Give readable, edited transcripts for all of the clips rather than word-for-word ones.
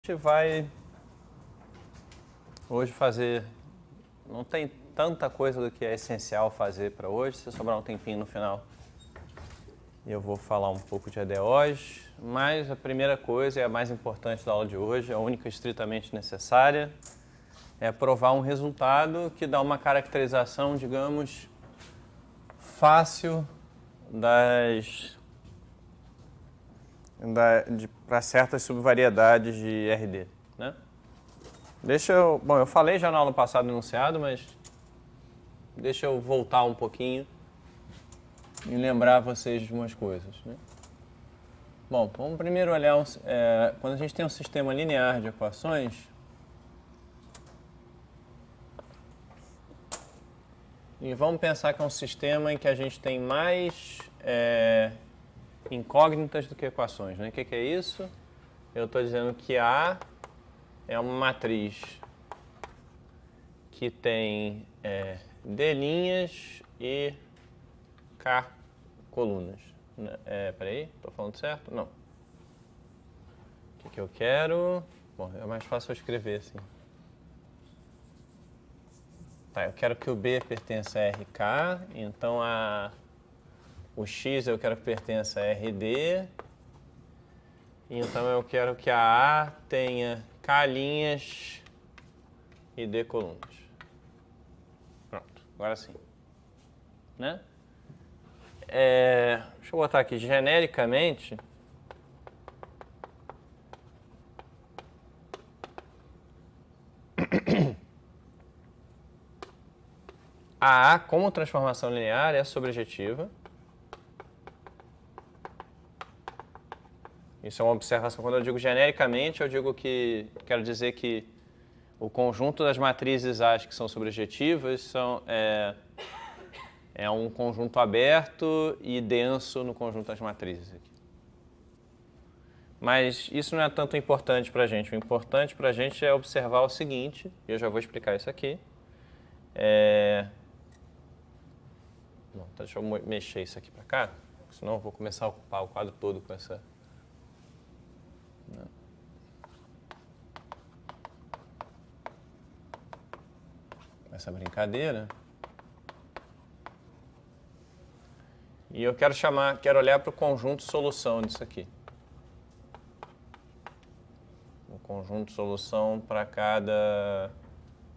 gente vai hoje fazer, não tem tanta coisa do que é essencial fazer para hoje, se sobrar um tempinho no final eu vou falar um pouco de EDOs, mas a primeira coisa e a mais importante da aula de hoje, a única estritamente necessária, é provar um resultado que dá uma caracterização, digamos, fácil para certas subvariedades de RD, né? Bom, eu falei já na aula passada no enunciado, mas deixa eu voltar um pouquinho e lembrar vocês de umas coisas, né? Bom, vamos primeiro olhar, quando a gente tem um sistema linear de equações, e vamos pensar que é um sistema em que a gente tem mais incógnitas do que equações, né? O que é isso? Eu estou dizendo que A é uma matriz que tem D linhas e K colunas. Peraí, estou falando certo? Não. O que eu quero? Bom, é mais fácil eu escrever assim. Tá, eu quero que o B pertença a RK, então o X eu quero que pertença a RD, então eu quero que a A tenha K linhas e D colunas. Pronto, agora sim. Né? Deixa eu botar aqui, genericamente, a A como transformação linear é sobrejetiva. Isso é uma observação. Quando eu digo genericamente, eu digo que quero dizer que o conjunto das matrizes A que são sobrejetivas é um conjunto aberto e denso no conjunto das matrizes aqui. Mas isso não é tanto importante para a gente. O importante para a gente é observar o seguinte, e eu já vou explicar isso aqui. Bom, então deixa eu mexer isso aqui para cá, senão eu vou começar a ocupar o quadro todo com essa brincadeira. E eu quero olhar para o conjunto solução disso aqui. O conjunto solução para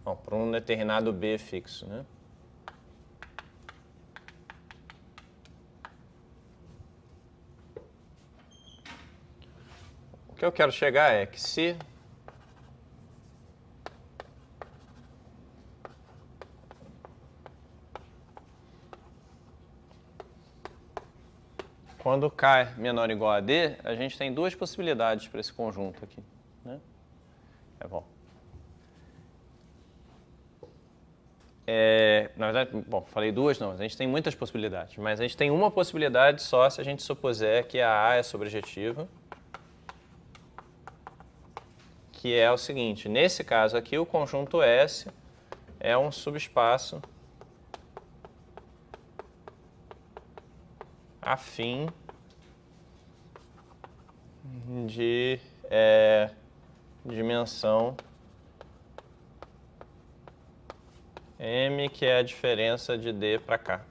para um determinado B fixo, né? O que eu quero chegar é que se quando K é menor ou igual a D, a gente tem duas possibilidades para esse conjunto aqui, né? Bom. Na verdade, bom, falei duas não, a gente tem muitas possibilidades, mas a gente tem uma possibilidade só se a gente supuser que a A é sobrejetiva, que é o seguinte, nesse caso aqui o conjunto S é um subespaço afim de dimensão M, que é a diferença de D para K.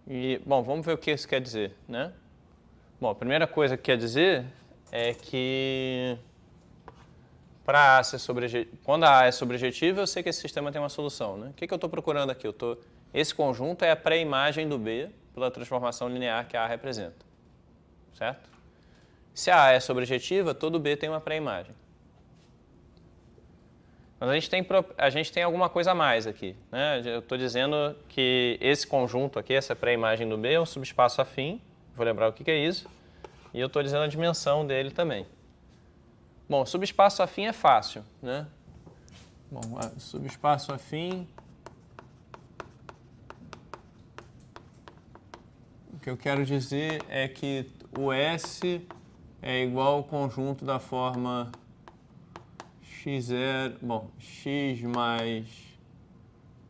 E, bom, vamos ver o que isso quer dizer, né? Bom, a primeira coisa que quer dizer é que para A ser quando a A é sobrejetiva, eu sei que esse sistema tem uma solução, né? O que eu estou procurando aqui? Esse conjunto é a pré-imagem do B pela transformação linear que a A representa, certo? Se a A é sobrejetiva, todo B tem uma pré-imagem. Mas a gente tem alguma coisa a mais aqui, né? Eu estou dizendo que esse conjunto aqui, essa pré-imagem do B, é um subespaço afim. Vou lembrar o que é isso. E eu estou dizendo a dimensão dele também. Bom, subespaço afim é fácil, né? Bom, subespaço afim... O que eu quero dizer é que o S é igual ao conjunto da forma x0, bom, x mais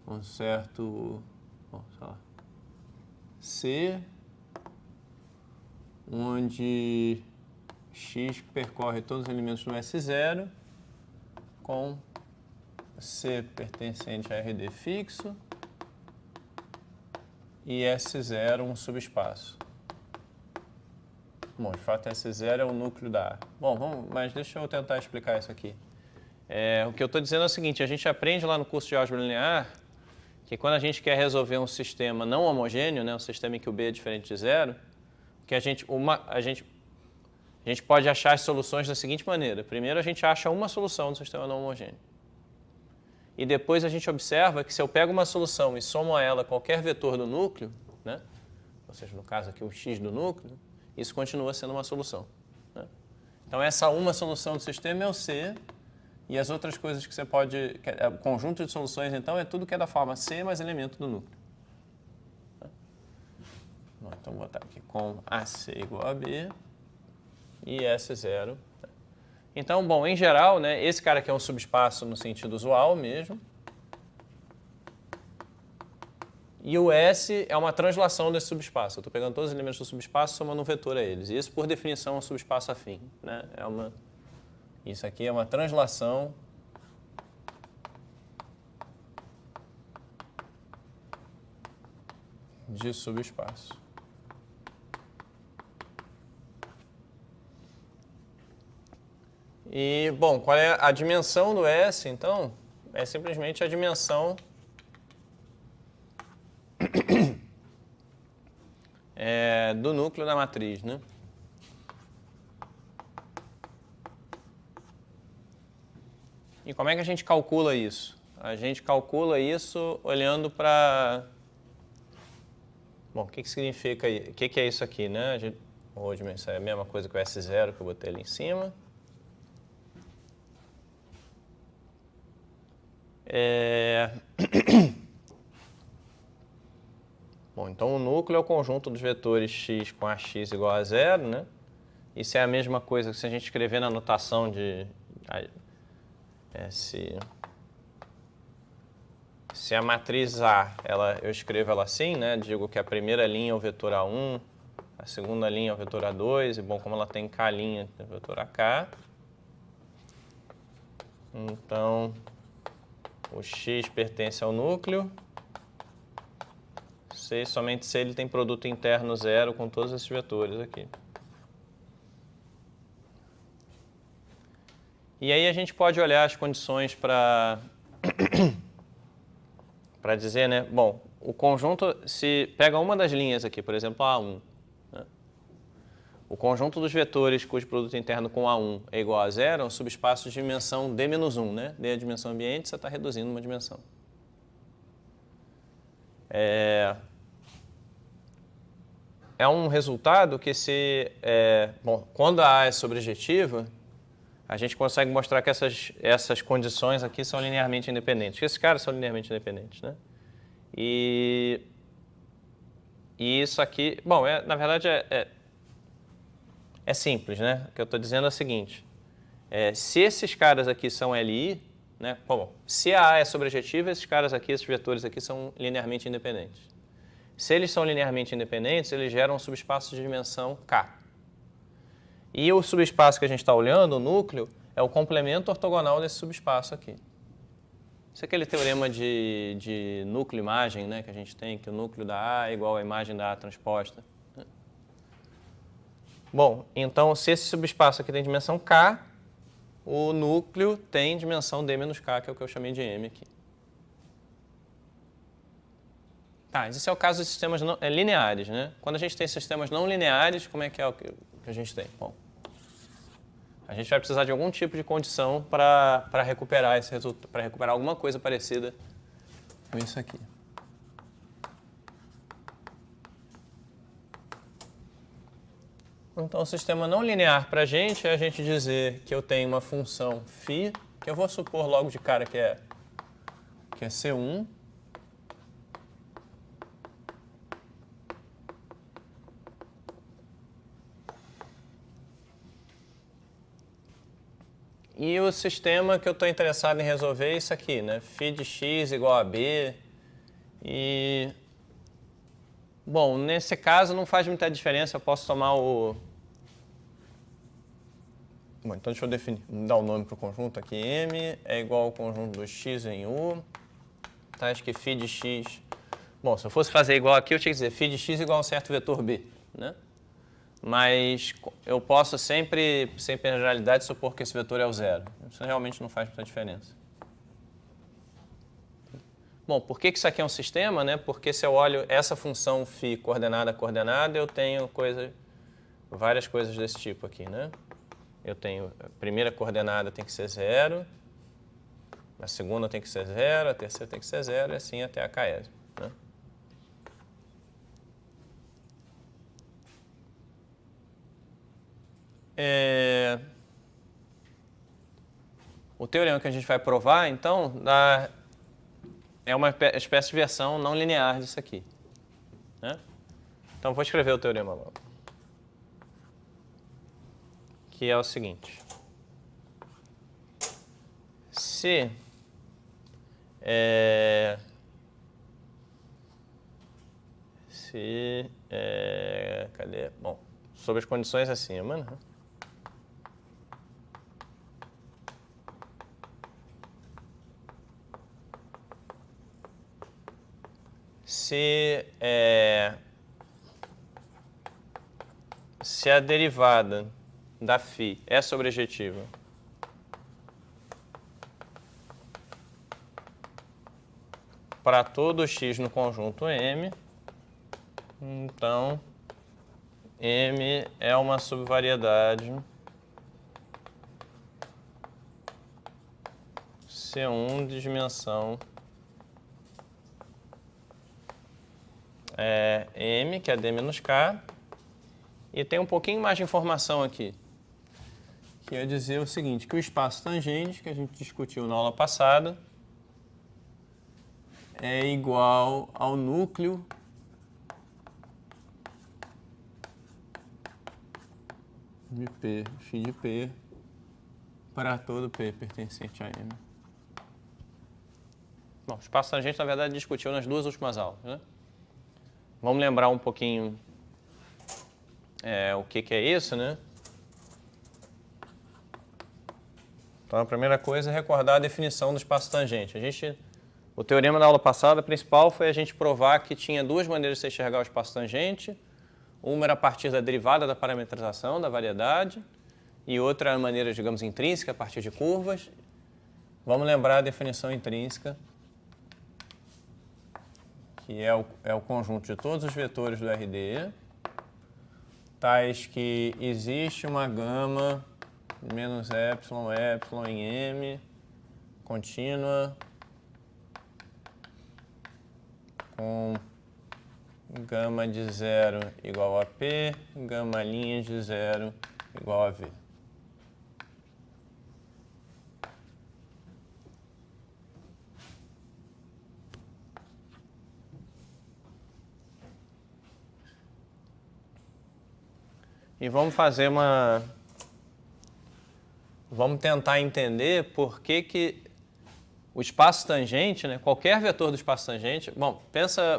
um certo, bom, sei lá, C, onde X percorre todos os elementos do S0 com C pertencente a RD fixo e S0 um subespaço. Bom, de fato, S0 é o núcleo da A. Bom, mas deixa eu tentar explicar isso aqui. O que eu estou dizendo é o seguinte, a gente aprende lá no curso de álgebra linear que quando a gente quer resolver um sistema não homogêneo, né, um sistema em que o B é diferente de zero, que a gente pode achar as soluções da seguinte maneira. Primeiro, a gente acha uma solução do sistema não homogêneo. E depois a gente observa que se eu pego uma solução e somo a ela qualquer vetor do núcleo, né, ou seja, no caso aqui o x do núcleo, isso continua sendo uma solução. Né? Então, essa uma solução do sistema é o C, e as outras coisas que você pode... O conjunto de soluções, então, é tudo que é da forma C mais elemento do núcleo. Então, vou botar aqui com AC igual a B e S0. Então, bom, em geral, né, esse cara aqui é um subespaço no sentido usual mesmo. E o S é uma translação desse subespaço. Eu estou pegando todos os elementos do subespaço e somando um vetor a eles. E isso, por definição, é um subespaço afim. Né? Isso aqui é uma translação de subespaço. E, bom, qual é a dimensão do S, então? É simplesmente a dimensão do núcleo da matriz, né? E como é que a gente calcula isso? A gente calcula isso olhando para... Bom, o que significa... O que é isso aqui, né? Hoje isso é a mesma coisa que o S0 que eu botei ali em cima. Bom, então o núcleo é o conjunto dos vetores x com ax igual a zero, né? Isso é a mesma coisa que se a gente escrever na notação de... Se a matriz A, eu escrevo ela assim, né? Digo que a primeira linha é o vetor A1, a segunda linha é o vetor A2, e bom, como ela tem K linha, é o vetor AK. Então, o x pertence ao núcleo. Se somente se ele tem produto interno zero com todos esses vetores aqui. E aí a gente pode olhar as condições para dizer, né? Bom, o conjunto, se pega uma das linhas aqui, por exemplo, A1, né? O conjunto dos vetores cujo produto interno com A1 é igual a zero é um subespaço de dimensão D-1, né? D é a dimensão ambiente, você está reduzindo uma dimensão. É um resultado que bom, quando a A é sobrejetiva, a gente consegue mostrar que essas condições aqui são linearmente independentes. Que esses caras são linearmente independentes, né? E isso aqui... Bom, na verdade é simples, né? O que eu estou dizendo é o seguinte. Se esses caras aqui são LI, né? Bom, se a A é sobrejetiva, esses caras aqui, esses vetores aqui, são linearmente independentes. Se eles são linearmente independentes, eles geram um subespaço de dimensão K. E o subespaço que a gente está olhando, o núcleo, é o complemento ortogonal desse subespaço aqui. Isso é aquele teorema de núcleo-imagem, né, que a gente tem, que o núcleo da A é igual à imagem da A transposta. Bom, então, se esse subespaço aqui tem dimensão K, o núcleo tem dimensão D menos K, que é o que eu chamei de M aqui. Tá, esse é o caso de sistemas lineares, né? Quando a gente tem sistemas não lineares, como é que o que a gente tem? Bom, a gente vai precisar de algum tipo de condição para recuperar esse resultado, para recuperar alguma coisa parecida com isso aqui. Então, o sistema não linear para a gente é a gente dizer que eu tenho uma função φ, que eu vou supor logo de cara que é C1. E o sistema que eu estou interessado em resolver é isso aqui, né? Φ de x igual a b. E, bom, nesse caso não faz muita diferença, eu posso tomar Bom, então deixa eu dar o nome para o conjunto aqui. M é igual ao conjunto do x em U, tais que φ de x... Bom, se eu fosse fazer igual aqui, eu tinha que dizer φ de x igual a um certo vetor B, né? Mas eu posso sempre, sem generalidade, supor que esse vetor é o zero. Isso realmente não faz muita diferença. Bom, por que isso aqui é um sistema, né? Porque se eu olho essa função φ coordenada a coordenada, eu tenho várias coisas desse tipo aqui, né? Eu tenho a primeira coordenada tem que ser 0, a segunda tem que ser 0, a terceira tem que ser 0 e assim até a késima, né? O teorema que a gente vai provar, então, é uma espécie de versão não linear disso aqui, né? Então, vou escrever o teorema logo. Que é o seguinte. Cadê? Bom, sob as condições acima, né? Se a derivada da φ é sobrejetiva para todo x no conjunto M, então M é uma subvariedade C1 de dimensão M, que é D menos K, e tem um pouquinho mais de informação aqui, que é dizer o seguinte, que o espaço tangente, que a gente discutiu na aula passada, é igual ao núcleo de P, φ de P, para todo P pertencente a M. Bom, o espaço tangente, na verdade, discutiu nas duas últimas aulas, né? Vamos lembrar um pouquinho o que é isso, né? Então, a primeira coisa é recordar a definição do espaço tangente. O teorema da aula passada principal foi a gente provar que tinha duas maneiras de se enxergar o espaço tangente. Uma era a partir da derivada da parametrização da variedade e outra era a maneira, digamos, intrínseca, a partir de curvas. Vamos lembrar a definição intrínseca, que é o conjunto de todos os vetores do RD, tais que existe uma gama menos epsilon em M, contínua, com gama de 0 igual a P, gama linha de 0 igual a V. E vamos tentar entender por que o espaço tangente, né, qualquer vetor do espaço tangente... Bom,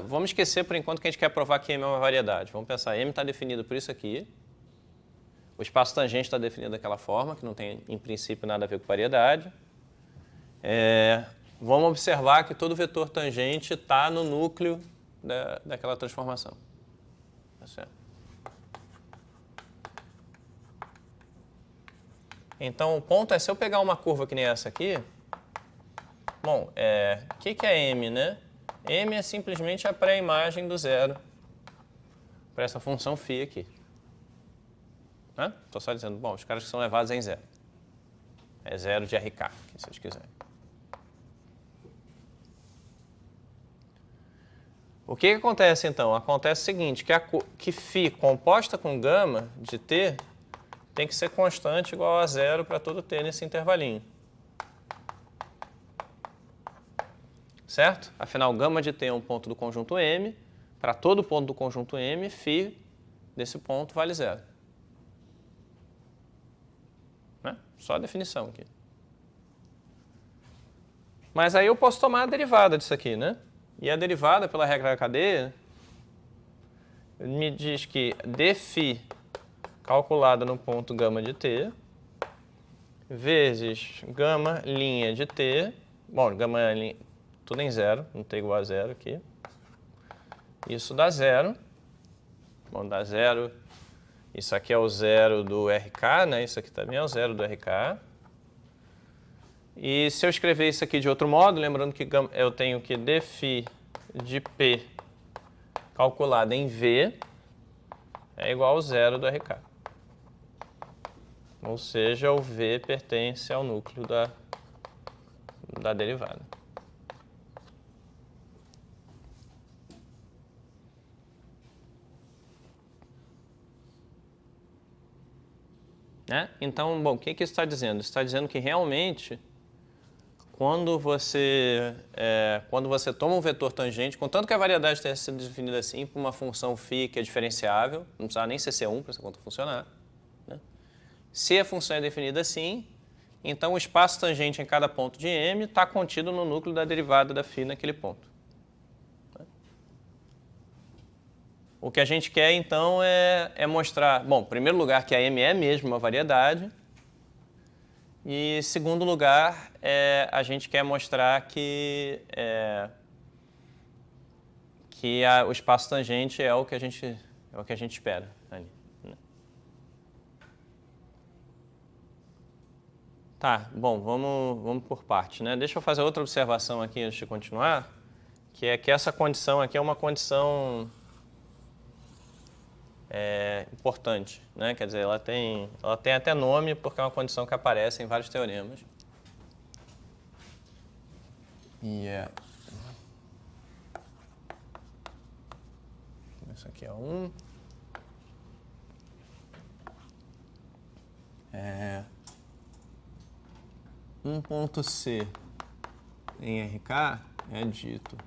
vamos esquecer por enquanto que a gente quer provar que M é uma variedade. Vamos pensar, M está definido por isso aqui. O espaço tangente está definido daquela forma, que não tem, em princípio, nada a ver com variedade. Vamos observar que todo vetor tangente está no núcleo daquela transformação. Tá certo? Então, o ponto é, se eu pegar uma curva que nem essa aqui, bom, o que é M, né? M é simplesmente a pré-imagem do zero para essa função φ aqui. Estou só dizendo, bom, os caras que são levados em zero. É zero de RK, se vocês quiserem. O que acontece, então? Acontece o seguinte, que φ composta com gama de T tem que ser constante igual a zero para todo T nesse intervalinho. Certo? Afinal, gama de T é um ponto do conjunto M. Para todo ponto do conjunto M, φ desse ponto vale zero. Né? Só a definição aqui. Mas aí eu posso tomar a derivada disso aqui, né? E a derivada, pela regra da cadeia, me diz que dφ calculada no ponto gama de T vezes gama linha de t. Bom, gama linha, tudo em zero, não t igual a zero aqui. Isso dá zero. Bom, dá zero. Isso aqui é o zero do RK, né? Isso aqui também é o zero do RK. E se eu escrever isso aqui de outro modo, lembrando que eu tenho que dφ de P calculado em V é igual ao zero do RK. Ou seja, o V pertence ao núcleo da derivada. Né? Então, bom, o que isso está dizendo? Isso está dizendo que realmente, quando você toma um vetor tangente, contanto que a variedade tenha sido definida assim por uma função φ que é diferenciável, não precisa nem ser C1 para essa conta funcionar, né? Se a função é definida assim, então o espaço tangente em cada ponto de M está contido no núcleo da derivada da φ naquele ponto. O que a gente quer, então, é mostrar, bom, em primeiro lugar, que a M é mesmo uma variedade, e, em segundo lugar, a gente quer mostrar que o espaço tangente é o que a gente espera ali, né? Tá, bom, vamos por parte, né? Deixa eu fazer outra observação aqui antes de continuar, que é que essa condição aqui é uma condição importante, né? Quer dizer, ela tem até nome porque é uma condição que aparece em vários teoremas. Isso aqui é 1. Um ponto C em RK é dito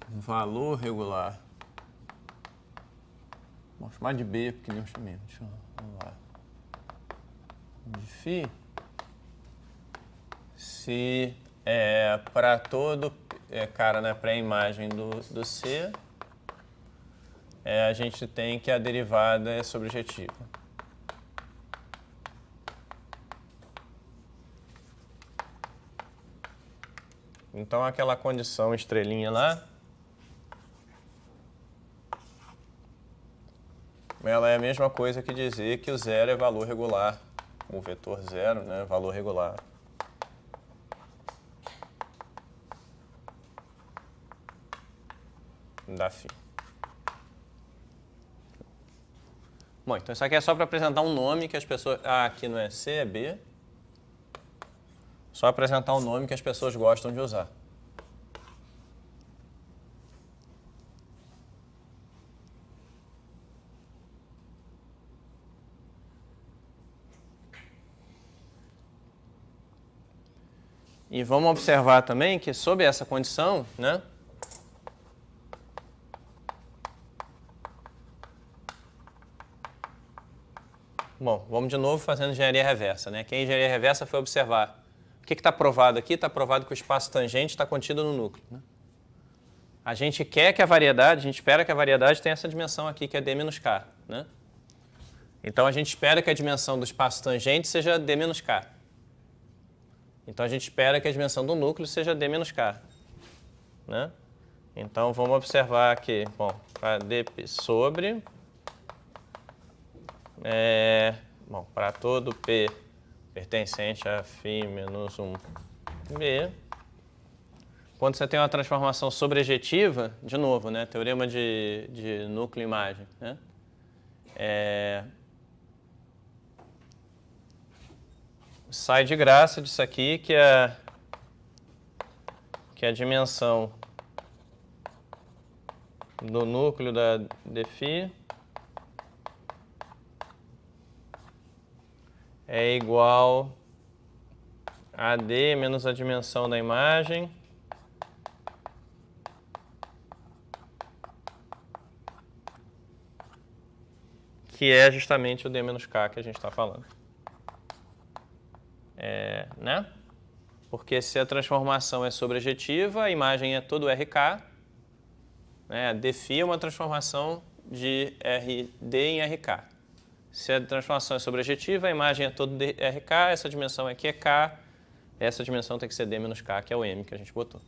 valor regular. Vamos chamar de B, porque não chamei. Vamos lá. De φ. Se para todo cara na pré-imagem do C, a gente tem que a derivada é sobrejetiva. Então, aquela condição estrelinha lá, ela é a mesma coisa que dizer que o zero é valor regular, o vetor zero, né, valor regular. Da φ. Bom, então isso aqui é só para apresentar um nome que as pessoas... Ah, aqui não é C, é B. Só apresentar um nome que as pessoas gostam de usar. E vamos observar também que, sob essa condição, né, bom, vamos de novo fazendo engenharia reversa, né? Que a engenharia reversa foi observar o que está provado aqui. Está provado que o espaço tangente está contido no núcleo, né? A gente quer que a variedade, a gente espera que a variedade tenha essa dimensão aqui, que é D menos K, né? Então, a gente espera que a dimensão do espaço tangente seja D menos K. Então, a gente espera que a dimensão do núcleo seja D menos K, né? Então, vamos observar aqui, bom, para D sobre... bom, para todo P pertencente a φ menos 1B, quando você tem uma transformação sobrejetiva, de novo, né, teorema de núcleo-imagem, né, sai de graça disso aqui, que é a dimensão do núcleo da dφ é igual a D menos a dimensão da imagem que é justamente o D menos K que a gente está falando. Né? Porque se a transformação é sobrejetiva, a imagem é todo RK, né? A dφ é uma transformação de RD em RK. Se a transformação é sobrejetiva, a imagem é toda RK, essa dimensão aqui é K, essa dimensão tem que ser D menos K, que é o M que a gente botou.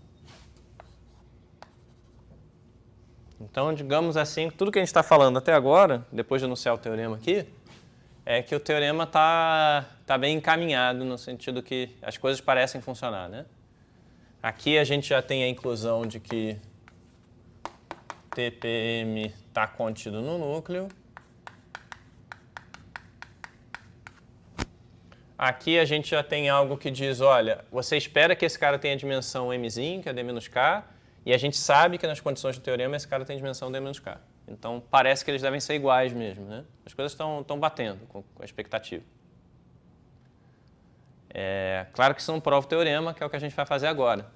Então, digamos assim, tudo que a gente está falando até agora, depois de anunciar o teorema aqui, é que o teorema tá bem encaminhado, no sentido que as coisas parecem funcionar, né? Aqui a gente já tem a inclusão de que TPM está contido no núcleo. Aqui a gente já tem algo que diz, olha, você espera que esse cara tenha dimensão mzinho, que é D menos K, e a gente sabe que nas condições do teorema esse cara tem dimensão D menos K. Então parece que eles devem ser iguais mesmo, né? As coisas estão batendo com a expectativa. Claro que isso não prova o teorema, que é o que a gente vai fazer agora.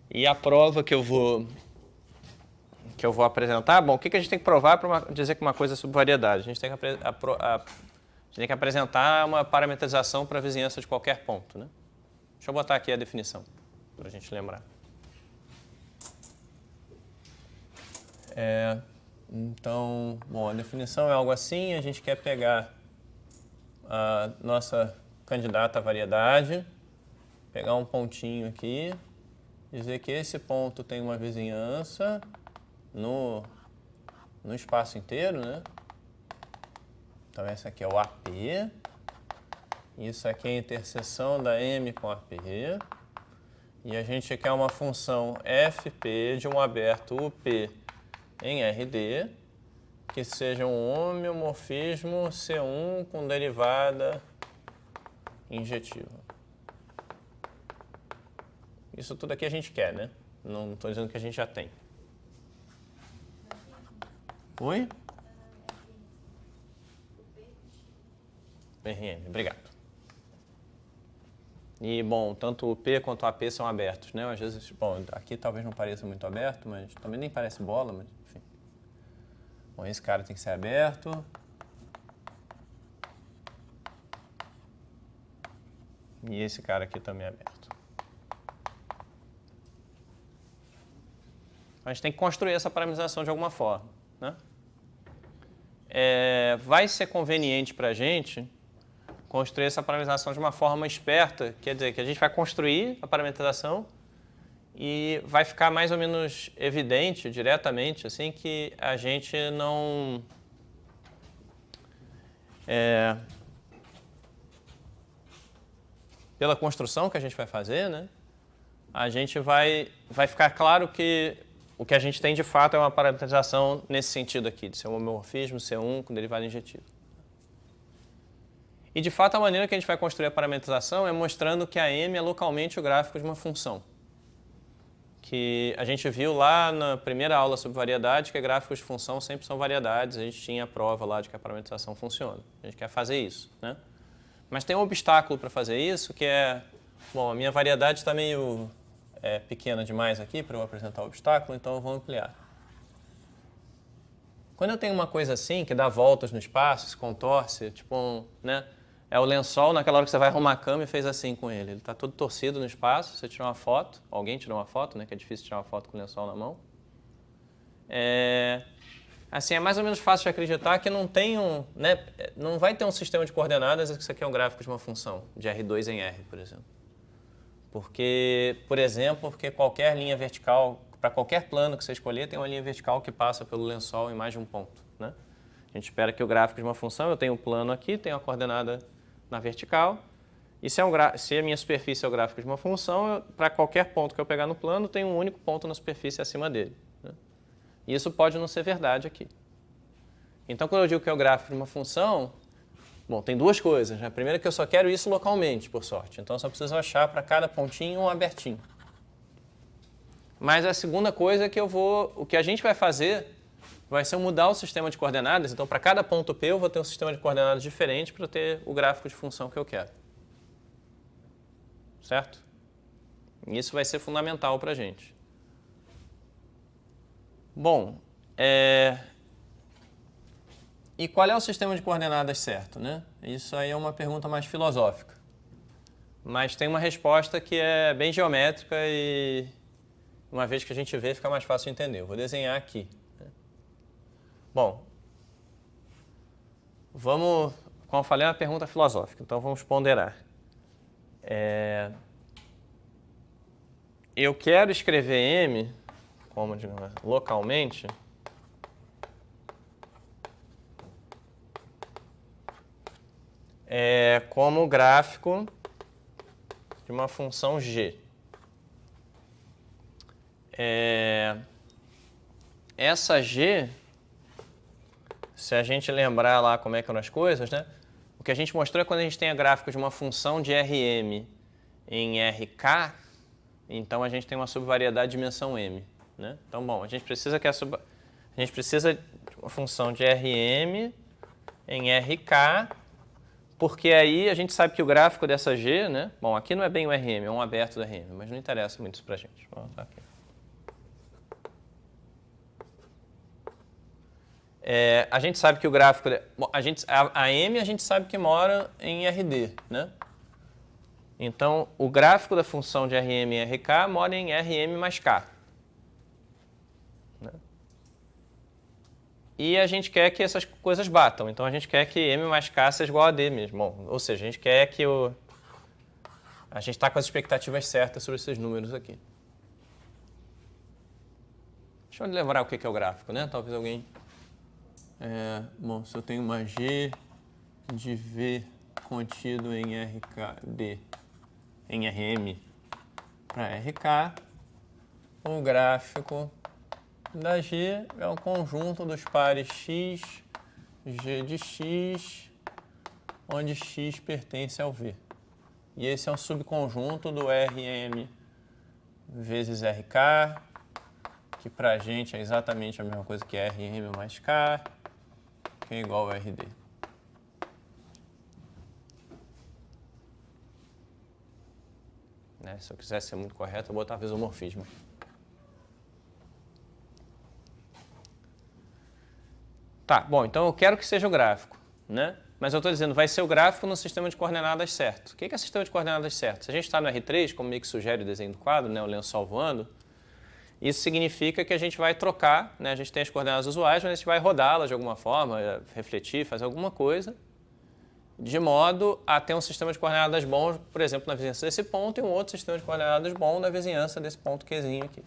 E a prova que eu vou apresentar, bom, o que a gente tem que provar para dizer que uma coisa é subvariedade? A gente tem que apresentar uma parametrização para a vizinhança de qualquer ponto, né? Deixa eu botar aqui a definição, para a gente lembrar. Então, bom, a definição é algo assim, a gente quer pegar a nossa candidata à variedade, pegar um pontinho aqui, dizer que esse ponto tem uma vizinhança no espaço inteiro, né? Então, esse aqui é o AP, isso aqui é a interseção da M com AP, e a gente quer uma função FP de um aberto UP em RD, que seja um homeomorfismo C1 com derivada injetiva. Isso tudo aqui a gente quer, né? Não estou dizendo que a gente já tem. Oi? RN, obrigado. E, bom, tanto o P quanto o AP são abertos, né? Às vezes, bom, aqui talvez não pareça muito aberto, mas também nem parece bola, mas enfim. Bom, esse cara tem que ser aberto. E esse cara aqui também é aberto. A gente tem que construir essa parametrização de alguma forma, né? Vai ser conveniente para a gente construir essa parametrização de uma forma esperta, quer dizer, que a gente vai construir a parametrização e vai ficar mais ou menos evidente diretamente assim que a gente não pela construção que a gente vai fazer, né, a gente vai ficar claro que o que a gente tem de fato é uma parametrização nesse sentido aqui, de ser um homeomorfismo C1 com derivada injetiva. E de fato a maneira que a gente vai construir a parametrização é mostrando que a M é localmente o gráfico de uma função. Que a gente viu lá na primeira aula sobre variedade que gráficos de função sempre são variedades, a gente tinha a prova lá de que a parametrização funciona. A gente quer fazer isso, né? Mas tem um obstáculo para fazer isso que é, bom, a minha variedade está meio pequena demais aqui para eu apresentar o obstáculo, então eu vou ampliar. Quando eu tenho uma coisa assim, que dá voltas no espaço, se contorce, tipo, né? É o lençol, naquela hora que você vai arrumar a cama e fez assim com ele. Ele está todo torcido no espaço, você tirou uma foto, alguém tirou uma foto, né? Que é difícil tirar uma foto com o lençol na mão. Assim, é mais ou menos fácil de acreditar que não tem né? Não vai ter um sistema de coordenadas que isso aqui é um gráfico de uma função, de R2 em R, por exemplo. Porque qualquer linha vertical, para qualquer plano que você escolher, tem uma linha vertical que passa pelo lençol em mais de um ponto, né? A gente espera que o gráfico de uma função, eu tenho um plano aqui, tenho a coordenada na vertical, e se a minha superfície é o gráfico de uma função, para qualquer ponto que eu pegar no plano, tem um único ponto na superfície acima dele, né? E isso pode não ser verdade aqui. Então, quando eu digo que é o gráfico de uma função, bom, tem duas coisas, né? A primeira é que eu só quero isso localmente, por sorte. Então, eu só preciso achar para cada pontinho um abertinho. Mas a segunda coisa é que o que a gente vai fazer vai ser mudar o sistema de coordenadas. Então, para cada ponto P, eu vou ter um sistema de coordenadas diferente para ter o gráfico de função que eu quero. Certo? E isso vai ser fundamental para a gente. Bom, e qual é o sistema de coordenadas certo, né? Isso aí é uma pergunta mais filosófica. Mas tem uma resposta que é bem geométrica e, uma vez que a gente vê, fica mais fácil de entender. Eu vou desenhar aqui. Bom, Vamos, como eu falei, é uma pergunta filosófica, então vamos ponderar. Eu quero escrever M, como digamos, localmente, como gráfico de uma função g. Essa g, se a gente lembrar lá como é que eram as coisas, né? O que a gente mostrou é quando a gente tem a gráfico de uma função de Rm em Rk, então a gente tem uma subvariedade de dimensão m, né? Então, bom, a gente precisa de uma função de Rm em Rk, porque aí a gente sabe que o gráfico dessa g, né? Bom, aqui não é bem o Rm, é um aberto do Rm, mas não interessa muito isso pra gente. Vamos botar aqui. A gente sabe que o gráfico... Bom, a M a gente sabe que mora em RD, né? Então, o gráfico da função de Rm e Rk mora em Rm mais K. Né? E a gente quer que essas coisas batam. Então, a gente quer que M mais K seja igual a D mesmo. Bom, ou seja, a gente quer que a gente está com as expectativas certas sobre esses números aqui. Deixa eu lembrar o que é o gráfico, né? Talvez alguém... bom, se eu tenho uma G de V contido em RKD, em Rm para RK, o gráfico da G é um conjunto dos pares x, G de x, onde x pertence ao V. E esse é um subconjunto do Rm vezes Rk, que para a gente é exatamente a mesma coisa que Rm mais K, que é igual a RD. Né? Se eu quisesse ser muito correto, eu vou botar isomorfismo. Tá, bom, então eu quero que seja o gráfico, né? Mas eu estou dizendo, vai ser o gráfico no sistema de coordenadas certo. O que é sistema de coordenadas certo? Se a gente está no R3, como meio que sugere o desenho do quadro, né, o lençol voando, isso significa que a gente vai trocar, né, a gente tem as coordenadas usuais, mas a gente vai rodá-las de alguma forma, refletir, fazer alguma coisa, de modo a ter um sistema de coordenadas bom, por exemplo, na vizinhança desse ponto, e um outro sistema de coordenadas bom na vizinhança desse ponto Qzinho aqui.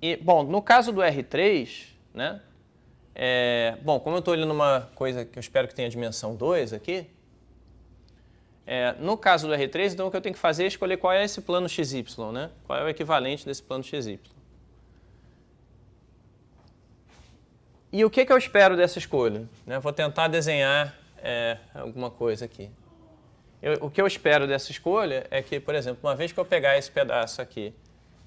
E, bom, no caso do R3, né, bom, como eu estou olhando uma coisa que eu espero que tenha dimensão 2 aqui, no caso do R3, então o que eu tenho que fazer é escolher qual é esse plano XY, né? Qual é o equivalente desse plano XY. E o que eu espero dessa escolha? Vou tentar desenhar alguma coisa aqui. O que eu espero dessa escolha é que, por exemplo, uma vez que eu pegar esse pedaço aqui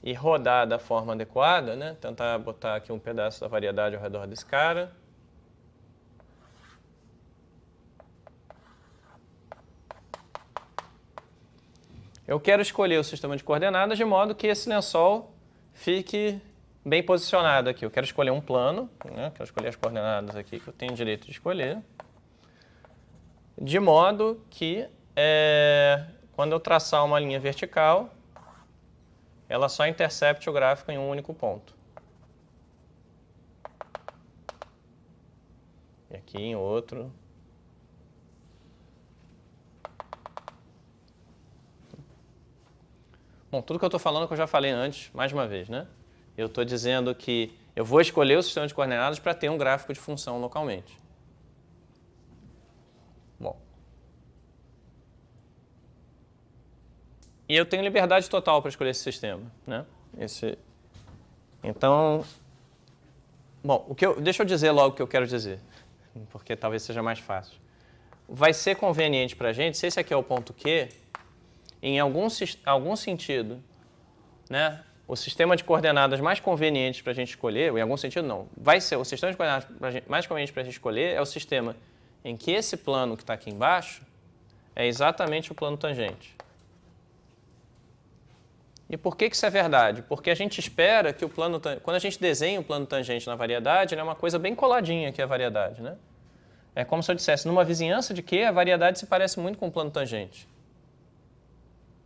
e rodar da forma adequada, né? Tentar botar aqui um pedaço da variedade ao redor desse cara. Eu quero escolher o sistema de coordenadas de modo que esse lençol fique bem posicionado aqui. Eu quero escolher um plano, né? Quero escolher as coordenadas aqui que eu tenho direito de escolher, de modo que quando eu traçar uma linha vertical, ela só intercepte o gráfico em um único ponto. E aqui em outro. Bom, tudo que eu estou falando é o que eu já falei antes, mais uma vez, né? Eu estou dizendo que eu vou escolher o sistema de coordenadas para ter um gráfico de função localmente. Bom. E eu tenho liberdade total para escolher esse sistema, né? Então, bom, deixa eu dizer logo o que eu quero dizer, porque talvez seja mais fácil. Vai ser conveniente para a gente, se esse aqui é o ponto Q, em algum sentido, né, o sistema de coordenadas mais conveniente para a gente escolher, ou em algum sentido não, vai ser o sistema de coordenadas mais conveniente para a gente escolher é o sistema em que esse plano que está aqui embaixo é exatamente o plano tangente. E por que isso é verdade? Porque a gente espera que quando a gente desenha o plano tangente na variedade, ele é uma coisa bem coladinha aqui a variedade, né? É como se eu dissesse, numa vizinhança de Q, a variedade se parece muito com o plano tangente.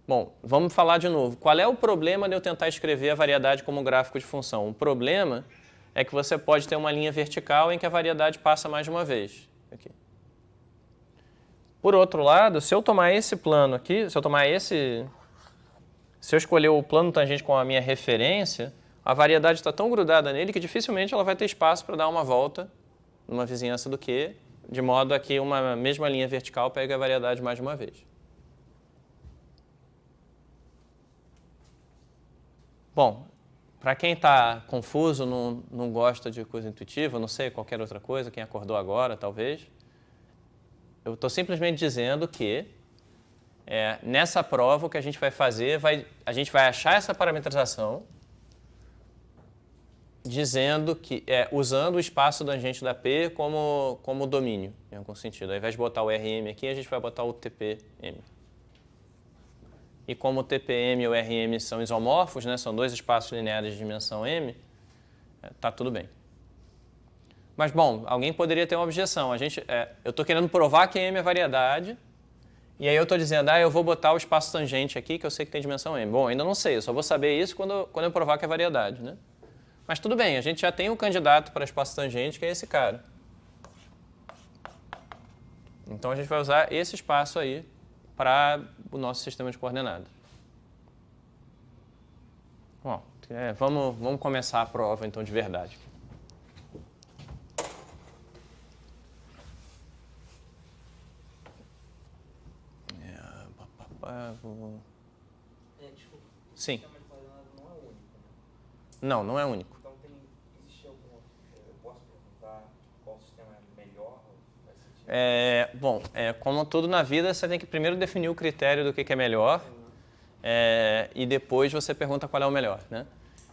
Bom, vamos falar de novo. Qual é o problema de eu tentar escrever a variedade como gráfico de função? O problema é que você pode ter uma linha vertical em que a variedade passa mais de uma vez. Aqui. Por outro lado, se eu tomar esse plano aqui, se eu escolher o plano tangente com a minha referência, a variedade está tão grudada nele que dificilmente ela vai ter espaço para dar uma volta numa vizinhança do Q, de modo a que uma mesma linha vertical pegue a variedade mais de uma vez. Bom, para quem está confuso, não gosta de coisa intuitiva, não sei, qualquer outra coisa, quem acordou agora, talvez, eu estou simplesmente dizendo que nessa prova o que a gente vai fazer, a gente vai achar essa parametrização dizendo que usando o espaço tangente da P como domínio, em algum sentido. Ao invés de botar o RM aqui, a gente vai botar o TPM. E como o TPM e o RM são isomorfos, né, são dois espaços lineares de dimensão M, tá tudo bem. Mas, bom, alguém poderia ter uma objeção. Eu estou querendo provar que M é variedade, e aí eu estou dizendo, eu vou botar o espaço tangente aqui, que eu sei que tem dimensão M. Bom, ainda não sei, eu só vou saber isso quando eu provar que é variedade, né? Mas tudo bem, a gente já tem um candidato para espaço tangente, que é esse cara. Então a gente vai usar esse espaço aí para o nosso sistema de coordenadas. Bom, vamos começar a prova então de verdade. Desculpa. Sim. O sistema de coordenadas não é único, né? Não é único. Então existe algum outro? Eu posso perguntar qual sistema é melhor? Faz sentido? Como tudo na vida, você tem que primeiro definir o critério do que é melhor, e depois você pergunta qual é o melhor, né?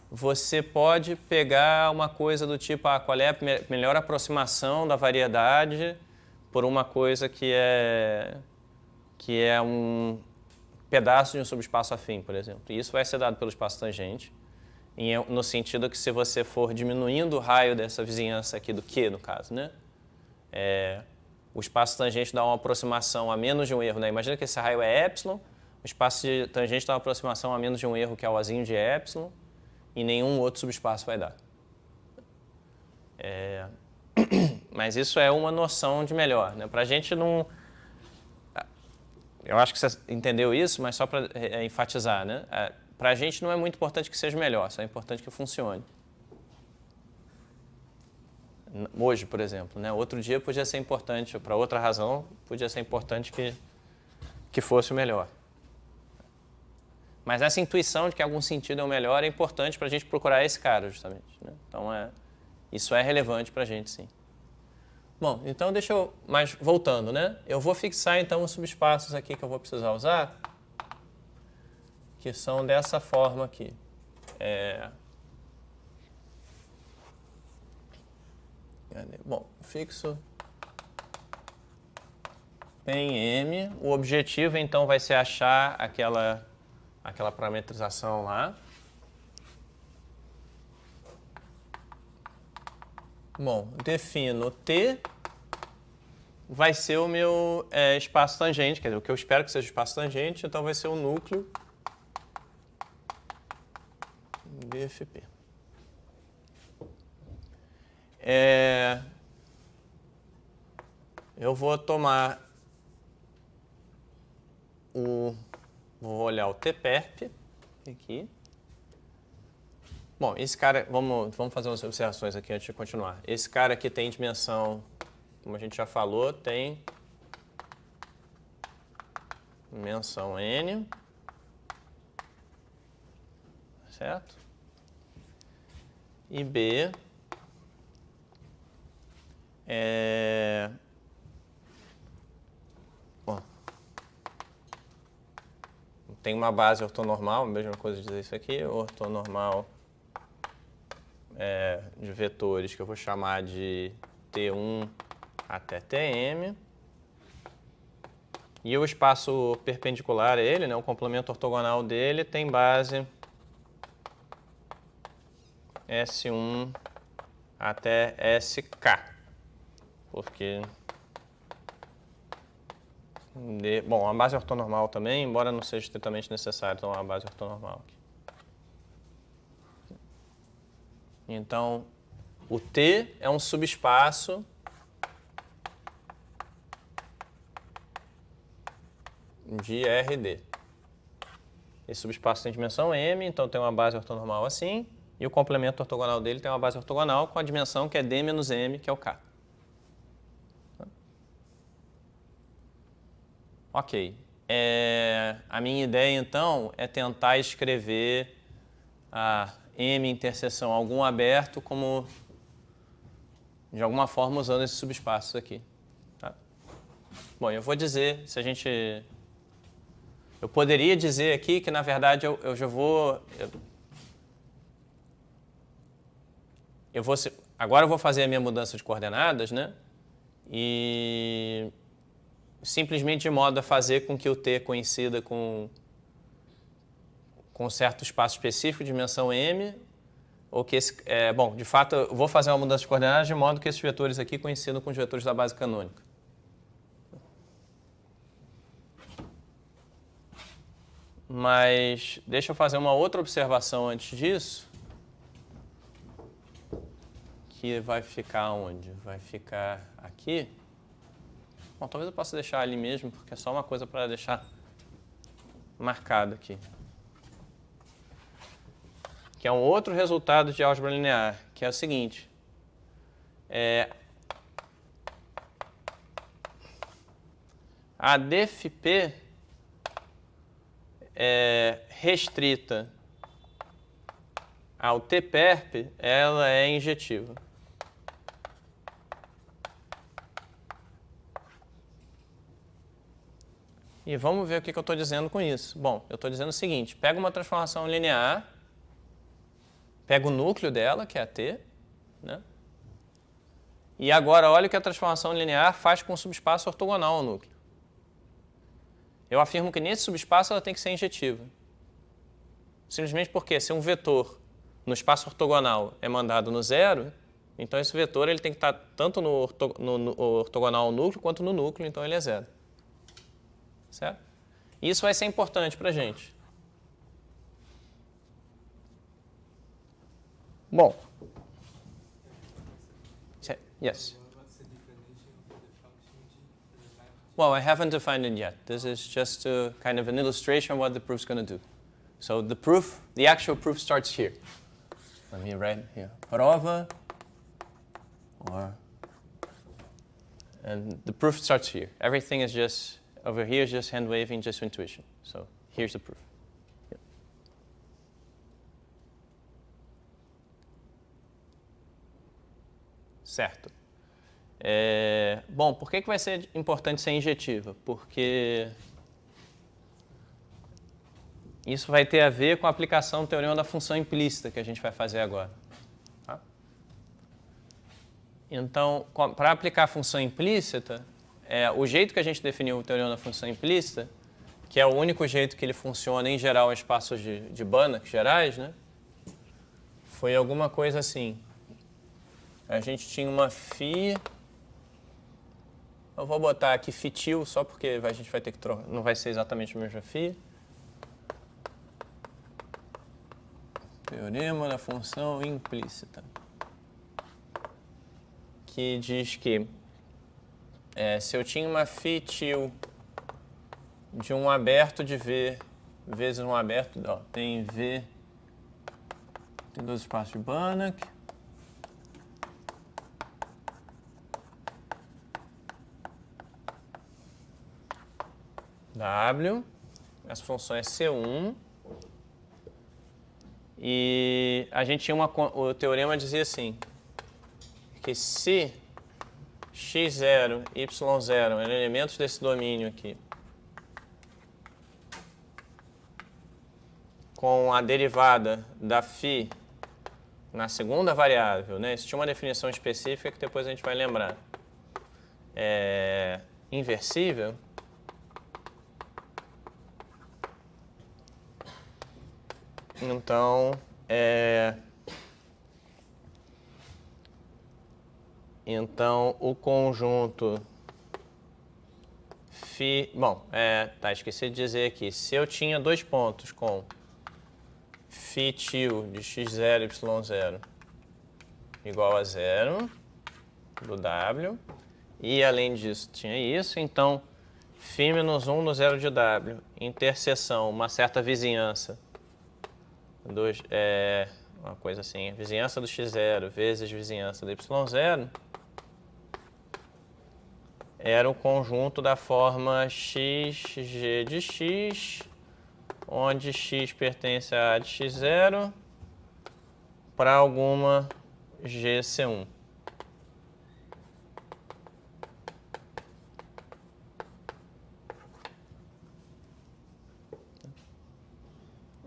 Você pode pegar uma coisa do tipo, qual é a melhor aproximação da variedade por uma coisa que é um pedaço de um subespaço afim, por exemplo. E isso vai ser dado pelo espaço tangente, no sentido que se você for diminuindo o raio dessa vizinhança aqui do Q, no caso, né? O espaço tangente dá uma aproximação a menos de um erro, né? Imagina que esse raio é epsilon, o espaço tangente dá uma aproximação a menos de um erro, que é o Ozinho de epsilon, e nenhum outro subespaço vai dar. Mas isso é uma noção de melhor, né? Para a gente não... Eu acho que você entendeu isso, mas só para enfatizar, né? Para a gente não é muito importante que seja melhor, só é importante que funcione. Hoje, por exemplo, né? Outro dia podia ser importante, para outra razão, podia ser importante que fosse o melhor. Mas essa intuição de que algum sentido é o melhor é importante para a gente procurar esse cara, justamente, né? Então, isso é relevante para a gente, sim. Bom, então mas voltando, né? Eu vou fixar então os subespaços aqui que eu vou precisar usar, que são dessa forma aqui. Bom, fixo P em M. O objetivo então vai ser achar aquela parametrização lá. Bom, defino T, vai ser o meu espaço tangente, quer dizer, o que eu espero que seja o espaço tangente, então vai ser o núcleo BFP. Eu vou tomar vou olhar o TPERP aqui. Bom, esse cara, vamos fazer umas observações aqui antes de continuar. Esse cara aqui tem dimensão, como a gente já falou, tem dimensão N, certo? E B bom, tem uma base ortonormal, a mesma coisa dizer isso aqui, ortonormal de vetores que eu vou chamar de T1 até Tm. E o espaço perpendicular a ele, né, o complemento ortogonal dele, tem base S1 até SK. Porque... Bom, a base ortonormal também, embora não seja estritamente necessário tomar uma base ortonormal aqui. Então, O T é um subespaço de RD. Esse subespaço tem dimensão M, então tem uma base ortonormal assim, e o complemento ortogonal dele tem uma base ortogonal com a dimensão que é D menos M, que é o K. Ok. A minha ideia, então, é tentar escrever a M interseção algum aberto como, de alguma forma, usando esses subespaços aqui. Tá? Bom, eu vou dizer, se a gente... Eu poderia dizer aqui que, na verdade, eu já vou... Agora eu vou fazer a minha mudança de coordenadas, né? E simplesmente de modo a fazer com que o T coincida com um certo espaço específico, dimensão M, ou que bom, de fato, eu vou fazer uma mudança de coordenadas de modo que esses vetores aqui coincidam com os vetores da base canônica. Mas deixa eu fazer uma outra observação antes disso, que vai ficar onde? Vai ficar aqui. Bom, talvez eu possa deixar ali mesmo, porque é só uma coisa para deixar marcado aqui. Que é um outro resultado de álgebra linear, que é o seguinte. A dφp restrita ao T-perp, ela é injetiva. E vamos ver o que eu estou dizendo com isso. Bom, eu estou dizendo o seguinte, pega uma transformação linear, pega o núcleo dela, que é a T, né? E agora olha o que a transformação linear faz com o subespaço ortogonal ao núcleo. Eu afirmo que nesse subespaço ela tem que ser injetiva. Simplesmente porque se um vetor no espaço ortogonal é mandado no zero, então esse vetor ele tem que estar tanto no ortogonal ao núcleo quanto no núcleo, então ele é zero. Certo? Isso vai ser importante para a gente. Bom. Yes. Well, I haven't defined it yet. This is just a kind of an illustration of what the proof's going to do. So the proof, the actual proof starts here. Let me write here. Prova, and the proof starts here. Everything is just, over here is just hand waving, just intuition. So here's the proof. Yep. Certo. Bom, por que vai ser importante ser injetiva? Porque isso vai ter a ver com a aplicação do teorema da função implícita que a gente vai fazer agora. Tá? Então, para aplicar a função implícita, o jeito que a gente definiu o teorema da função implícita, que é o único jeito que ele funciona em geral em espaços de Banach gerais, né? Foi alguma coisa assim. A gente tinha uma φ. Eu vou botar aqui φ só porque a gente vai ter que trocar. Não vai ser exatamente a mesma φ. Teorema da função implícita. Que diz que se eu tinha uma φ de um aberto de V vezes um aberto, tem V, tem dois espaços de Banach. W, essa função é C1, e a gente tinha o teorema dizia assim, que se x0, y0 eram elementos desse domínio aqui, com a derivada da φ na segunda variável, né? Isso tinha uma definição específica que depois a gente vai lembrar, inversível, então o conjunto φ, bom, esqueci de dizer aqui, se eu tinha dois pontos com φ de x0, y0 igual a 0 do W. E, além disso, tinha isso. Então, φ menos 1 no 0 de W, interseção, uma certa vizinhança, uma coisa assim, vizinhança do x0 vezes vizinhança do y0, era o conjunto da forma xg de x, onde x pertence a A de x0 para alguma GC1.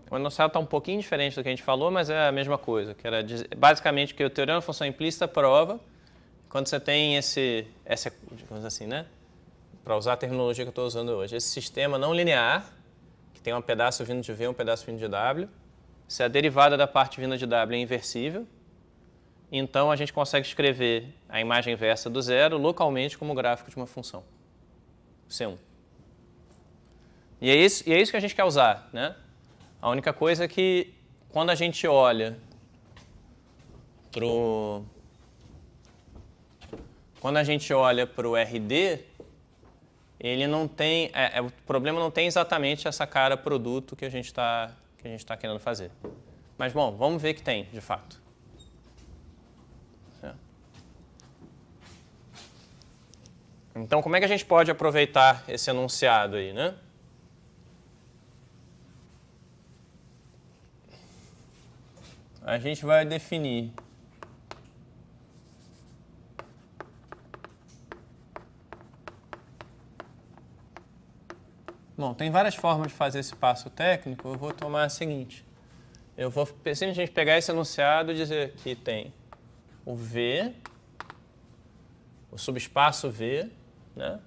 O enunciado está um pouquinho diferente do que a gente falou, mas é a mesma coisa, que era basicamente que o teorema da função implícita prova quando você tem digamos assim, né? Para usar a terminologia que eu estou usando hoje, esse sistema não linear, que tem um pedaço vindo de V e um pedaço vindo de W, se a derivada da parte vinda de W é inversível, então a gente consegue escrever a imagem inversa do zero localmente como gráfico de uma função, C1. E é isso que a gente quer usar, né? A única coisa é que quando a gente olha para o RD, ele não tem, o problema não tem exatamente essa cara produto que a gente está querendo fazer. Mas, bom, vamos ver que tem, de fato. Então, como é que a gente pode aproveitar esse enunciado aí, né? A gente vai definir bom, tem várias formas de fazer esse passo técnico, eu vou tomar a seguinte. Eu vou simplesmente pegar esse enunciado e dizer que tem o V, o subespaço V, né?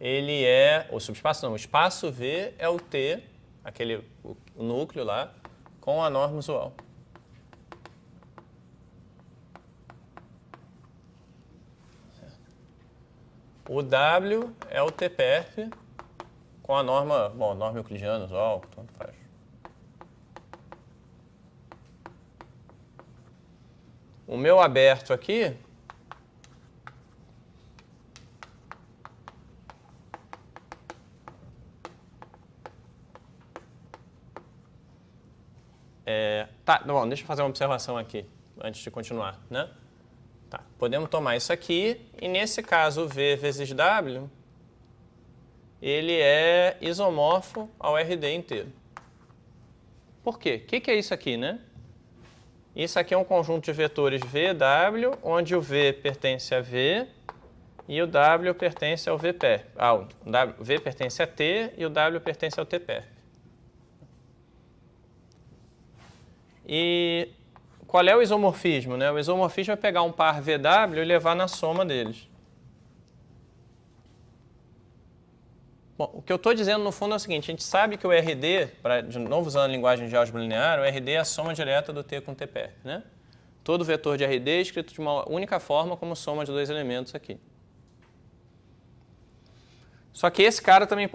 Ele é, o subespaço não, o espaço V é o T, o núcleo lá, com a norma usual. O W é o T-perp com a norma, norma euclidiana usual, tanto faz. O meu aberto aqui bom, deixa eu fazer uma observação aqui antes de continuar, né? Tá, podemos tomar isso aqui e nesse caso o V vezes W ele é isomorfo ao RD inteiro. Por quê? O que é isso aqui, né? Isso aqui é um conjunto de vetores VW, onde o V pertence a V e o W pertence ao VPerp. O V pertence a T e o W pertence ao Tperp. E qual é o isomorfismo, né? O isomorfismo é pegar um par VW e levar na soma deles. Bom, o que eu estou dizendo no fundo é o seguinte, a gente sabe que o RD, de novo usando a linguagem de álgebra linear, o RD é a soma direta do T com o Tperp, né? Todo vetor de RD é escrito de uma única forma como soma de dois elementos aqui. Só que esse cara também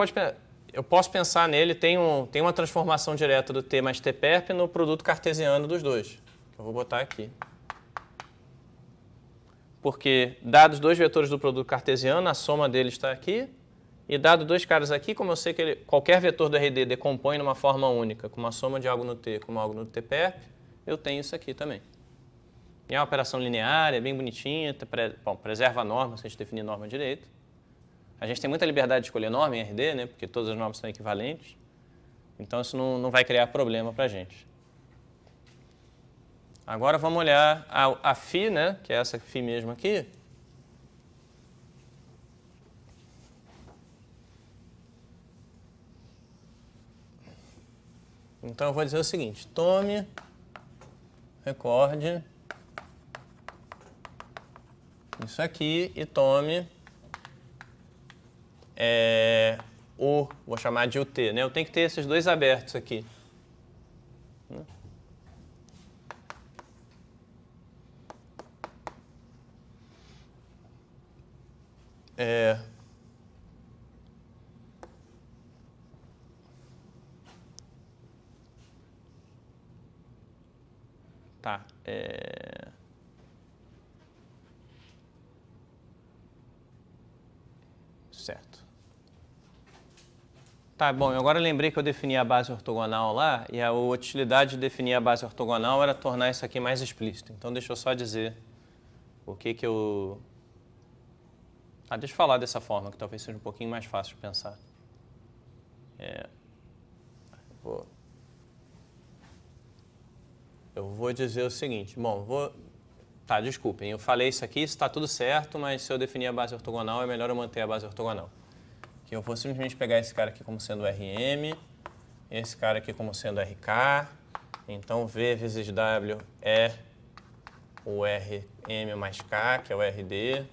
eu posso pensar nele, tem uma transformação direta do T mais Tperp no produto cartesiano dos dois, que eu vou botar aqui. Porque, dados dois vetores do produto cartesiano, a soma deles está aqui, e dado dois caras aqui, como eu sei que qualquer vetor do RD decompõe numa forma única, com uma soma de algo no T com algo no Tperp, eu tenho isso aqui também. E é uma operação linear, é bem bonitinha, preserva a norma, se a gente definir norma direito. A gente tem muita liberdade de escolher norma em RD, né, porque todas as normas são equivalentes. Então isso não vai criar problema para a gente. Agora vamos olhar a φ, né, que é essa φ mesmo aqui. Então eu vou dizer o seguinte, tome, recorde isso aqui e tome vou chamar de UT, né? Eu tenho que ter esses dois abertos aqui. Tá. certo. Tá, bom, agora eu lembrei que eu defini a base ortogonal lá, e a utilidade de definir a base ortogonal era tornar isso aqui mais explícito. Então, deixa eu só dizer o que eu... deixa eu falar dessa forma, que talvez seja um pouquinho mais fácil de pensar. Eu vou dizer o seguinte, bom, Tá, desculpem, eu falei isso aqui, isso está tudo certo, mas se eu definir a base ortogonal, é melhor eu manter a base ortogonal. Que eu vou simplesmente pegar esse cara aqui como sendo RM, esse cara aqui como sendo RK, então V vezes W é o RM mais K, que é o RD.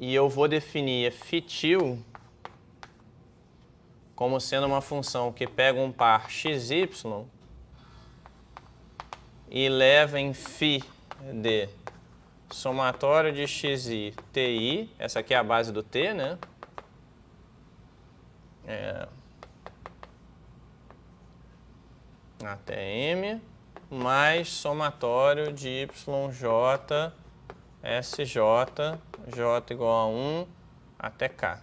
E eu vou definir φ como sendo uma função que pega um par xy e leva em φ de somatório de xi, ti, essa aqui é a base do t, né? Até m, mais somatório de yj, sj, j igual a 1 até k.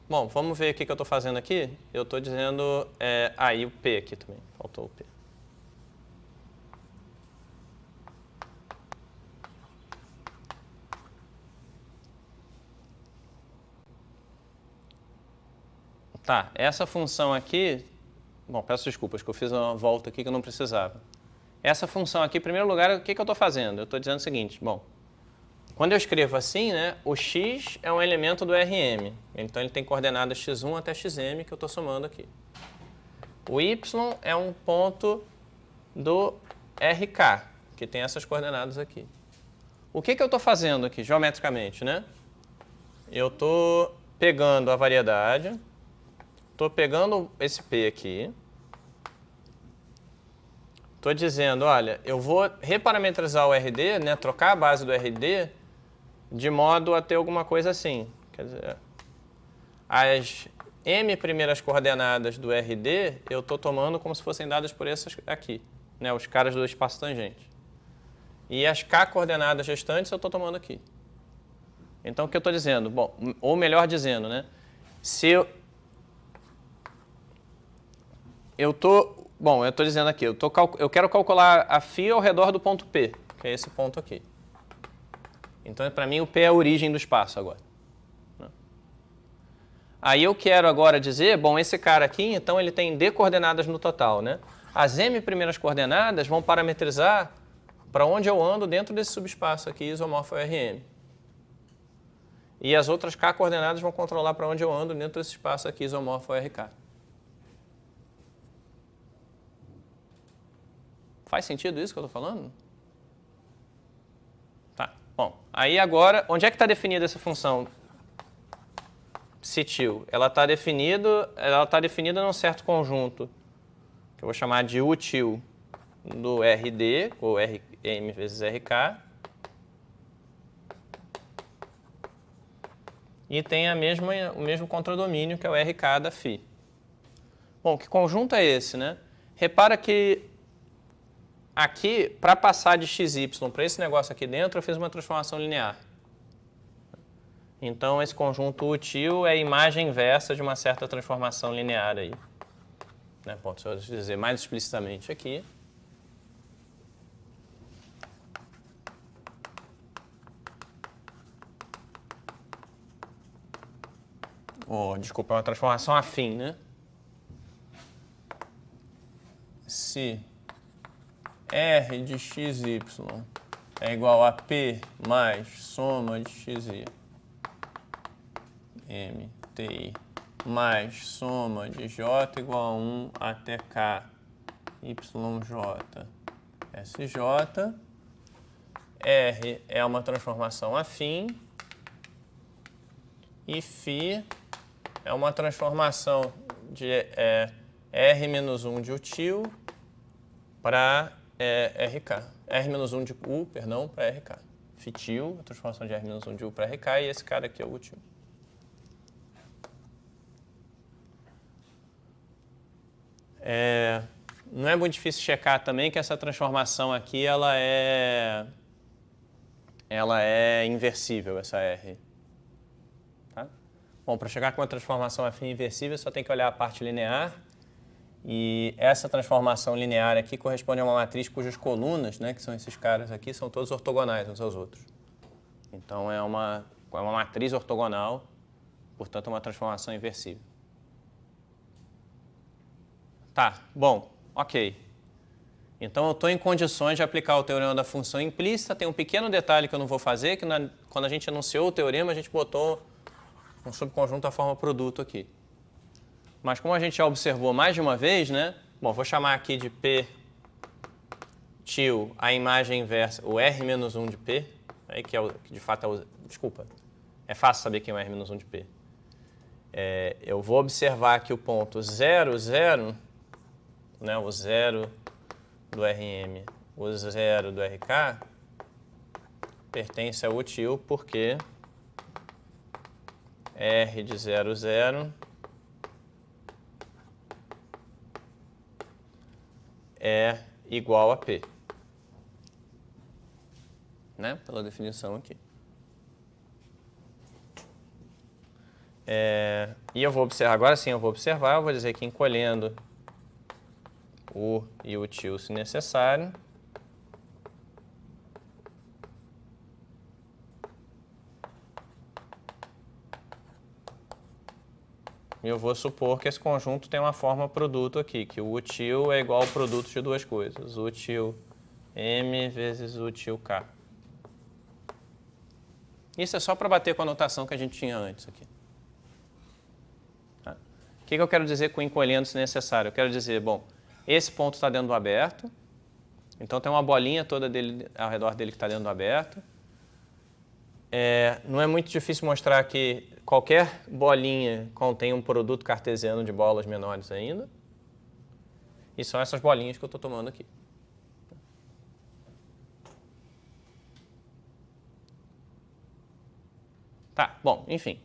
Bom, vamos ver o que eu estou fazendo aqui. Eu estou dizendo... e o P aqui também. Faltou o P. Tá, essa função aqui... Bom, peço desculpas que eu fiz uma volta aqui que eu não precisava. Essa função aqui, em primeiro lugar, o que eu estou fazendo? Eu estou dizendo o seguinte, bom... Quando eu escrevo assim, né, o x é um elemento do RM. Então, ele tem coordenadas x1 até xm, que eu estou somando aqui. O y é um ponto do RK, que tem essas coordenadas aqui. O que eu estou fazendo aqui, geometricamente, né? Eu estou pegando a variedade, estou pegando esse P aqui, estou dizendo, olha, eu vou reparametrizar o RD, né, trocar a base do RD, de modo a ter alguma coisa assim. Quer dizer, as m primeiras coordenadas do RD, eu estou tomando como se fossem dadas por essas aqui, né, os caras do espaço tangente. E as k coordenadas restantes eu estou tomando aqui. Então, o que eu estou dizendo? Bom, ou melhor dizendo, né, se eu estou dizendo aqui, eu quero calcular a φ ao redor do ponto P, que é esse ponto aqui. Então, para mim, o P é a origem do espaço agora. Aí eu quero agora dizer, bom, esse cara aqui, então, ele tem D coordenadas no total, né? As M primeiras coordenadas vão parametrizar para onde eu ando dentro desse subespaço aqui, isomorfo RM. E as outras K coordenadas vão controlar para onde eu ando dentro desse espaço aqui, isomorfo RK. Faz sentido isso que eu estou falando? Bom, aí agora, onde é que está definida essa função Ctil? Ela está definida num certo conjunto, que eu vou chamar de util do RD, ou RM vezes RK, e tem o mesmo contradomínio, que é o RK da φ. Bom, que conjunto é esse, né? Repara que aqui, para passar de xy para esse negócio aqui dentro, eu fiz uma transformação linear. Então, esse conjunto util é a imagem inversa de uma certa transformação linear aí. Né? Bom, se eu dizer mais explicitamente aqui. Desculpa, é uma transformação afim, né? Se R de xy é igual a P mais soma de xi mti mais soma de j igual a 1 até k yj sj. R é uma transformação afim e φ é uma transformação de R-1 de util para RK. R-1 de U, perdão, para RK. Φtil, a transformação de R-1 de U para RK, e esse cara aqui é o util. não é muito difícil checar também que essa transformação aqui ela é inversível, essa R. Tá? Bom, para chegar com uma transformação afim inversível, só tem que olhar a parte linear. E essa transformação linear aqui corresponde a uma matriz cujas colunas, né, que são esses caras aqui, são todos ortogonais uns aos outros. Então é uma matriz ortogonal, portanto é uma transformação inversível. Tá, bom, ok. Então eu estou em condições de aplicar o teorema da função implícita. Tem um pequeno detalhe que eu não vou fazer, que quando a gente anunciou o teorema, a gente botou um subconjunto da forma produto aqui. Mas como a gente já observou mais de uma vez, né? Bom, vou chamar aqui de P til a imagem inversa, o R-1 de P, aí que de fato é o... Desculpa, é fácil saber quem é o R-1 de P. Eu vou observar que o ponto 0, 0, né, o 0 do Rm, o 0 do Rk, pertence ao til porque R de 0, 0 é igual a P, né? Pela definição aqui. E eu vou observar, agora sim eu vou observar, eu vou dizer que encolhendo o e o til se necessário, eu vou supor que esse conjunto tem uma forma produto aqui, que o util é igual ao produto de duas coisas, util M vezes util K. Isso é só para bater com a notação que a gente tinha antes aqui. Tá? O que eu quero dizer com encolhendo se necessário? Eu quero dizer, bom, esse ponto está dentro do aberto, então tem uma bolinha toda dele, ao redor dele que está dentro do aberto. Não é muito difícil mostrar que qualquer bolinha contém um produto cartesiano de bolas menores ainda. E são essas bolinhas que eu estou tomando aqui. Tá, bom, enfim.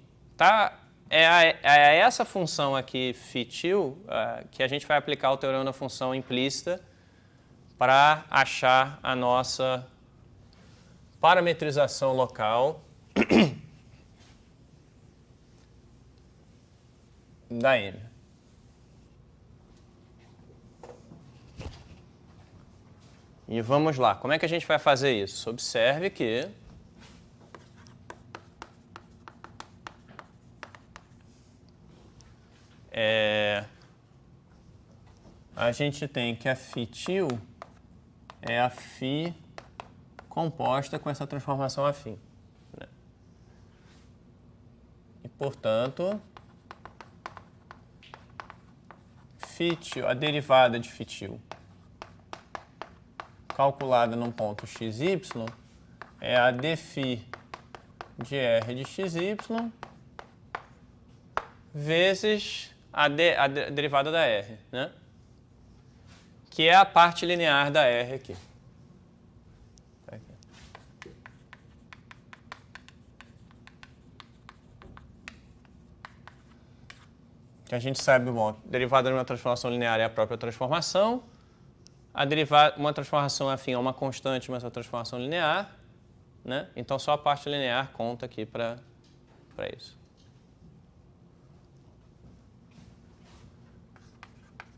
É essa função aqui, φ-til, que a gente vai aplicar o teorema da função implícita para achar a nossa parametrização local da M. E vamos lá. Como é que a gente vai fazer isso? Observe que a gente tem que a φ-til é a φ composta com essa transformação afim. Né? E, portanto, φ-til, a derivada de φ-til calculada num ponto xy é a dφ de r de xy vezes a derivada da r, né? Que é a parte linear da r aqui. Que a gente sabe, bom, a derivada de uma transformação linear é a própria transformação, uma transformação afim é uma constante, mas uma transformação linear, né? Então só a parte linear conta aqui para isso.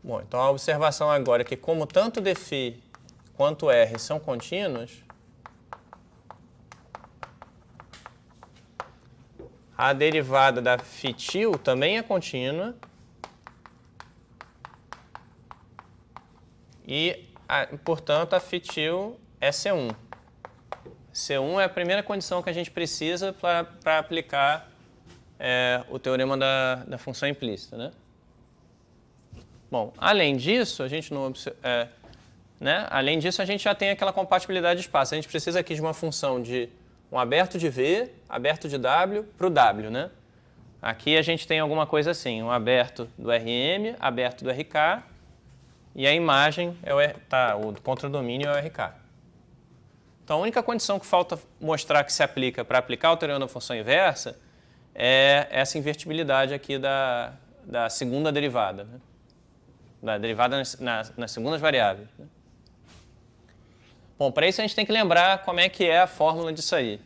Bom, então a observação agora é que como tanto dφ quanto r são contínuos, a derivada da φ-til também é contínua e, portanto, a φ-til é C1. C1 é a primeira condição que a gente precisa para aplicar o teorema da função implícita, né? Bom, além disso, a gente além disso, a gente já tem aquela compatibilidade de espaço. A gente precisa aqui de uma função de um aberto de V, aberto de W para o W, né? Aqui a gente tem alguma coisa assim, um aberto do Rm, aberto do Rk, e a imagem o contradomínio é o Rk. Então, a única condição que falta mostrar que se aplica para aplicar o teorema da função inversa é essa invertibilidade aqui da segunda derivada, né? da derivada nas segundas variáveis. Né? Bom, para isso a gente tem que lembrar como é que é a fórmula disso aí.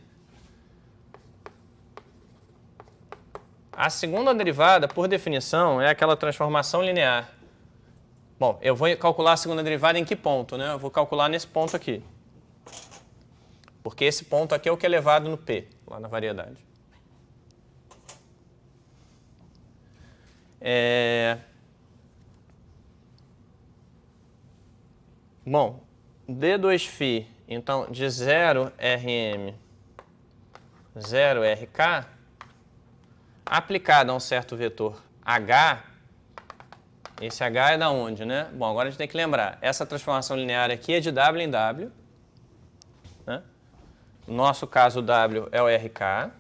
A segunda derivada, por definição, é aquela transformação linear. Bom, eu vou calcular a segunda derivada em que ponto, né? Eu vou calcular nesse ponto aqui. Porque esse ponto aqui é o que é elevado no P, lá na variedade. Bom, D2φ, então, de 0Rm, 0Rk, aplicado a um certo vetor H, esse H é da onde, né? Bom, agora a gente tem que lembrar, essa transformação linear aqui é de W em W, né? No nosso caso, W é o RK,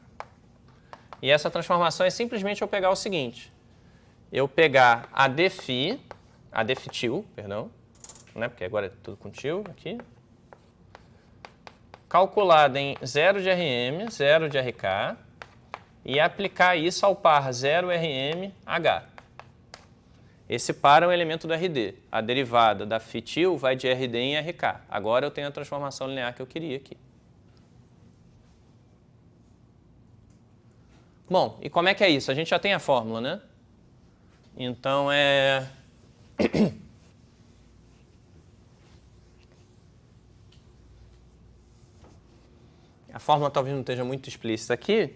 e essa transformação é simplesmente eu pegar o seguinte, eu pegar a dφ, a dφtil, perdão, né? Porque agora é tudo com til aqui, calculada em 0 de Rm, 0 de Rk, e aplicar isso ao par 0Rmh. Esse par é um elemento do RD. A derivada da φtil vai de RD em RK. Agora eu tenho a transformação linear que eu queria aqui. Bom, e como é que é isso? A gente já tem a fórmula, né? Então a fórmula talvez não esteja muito explícita aqui,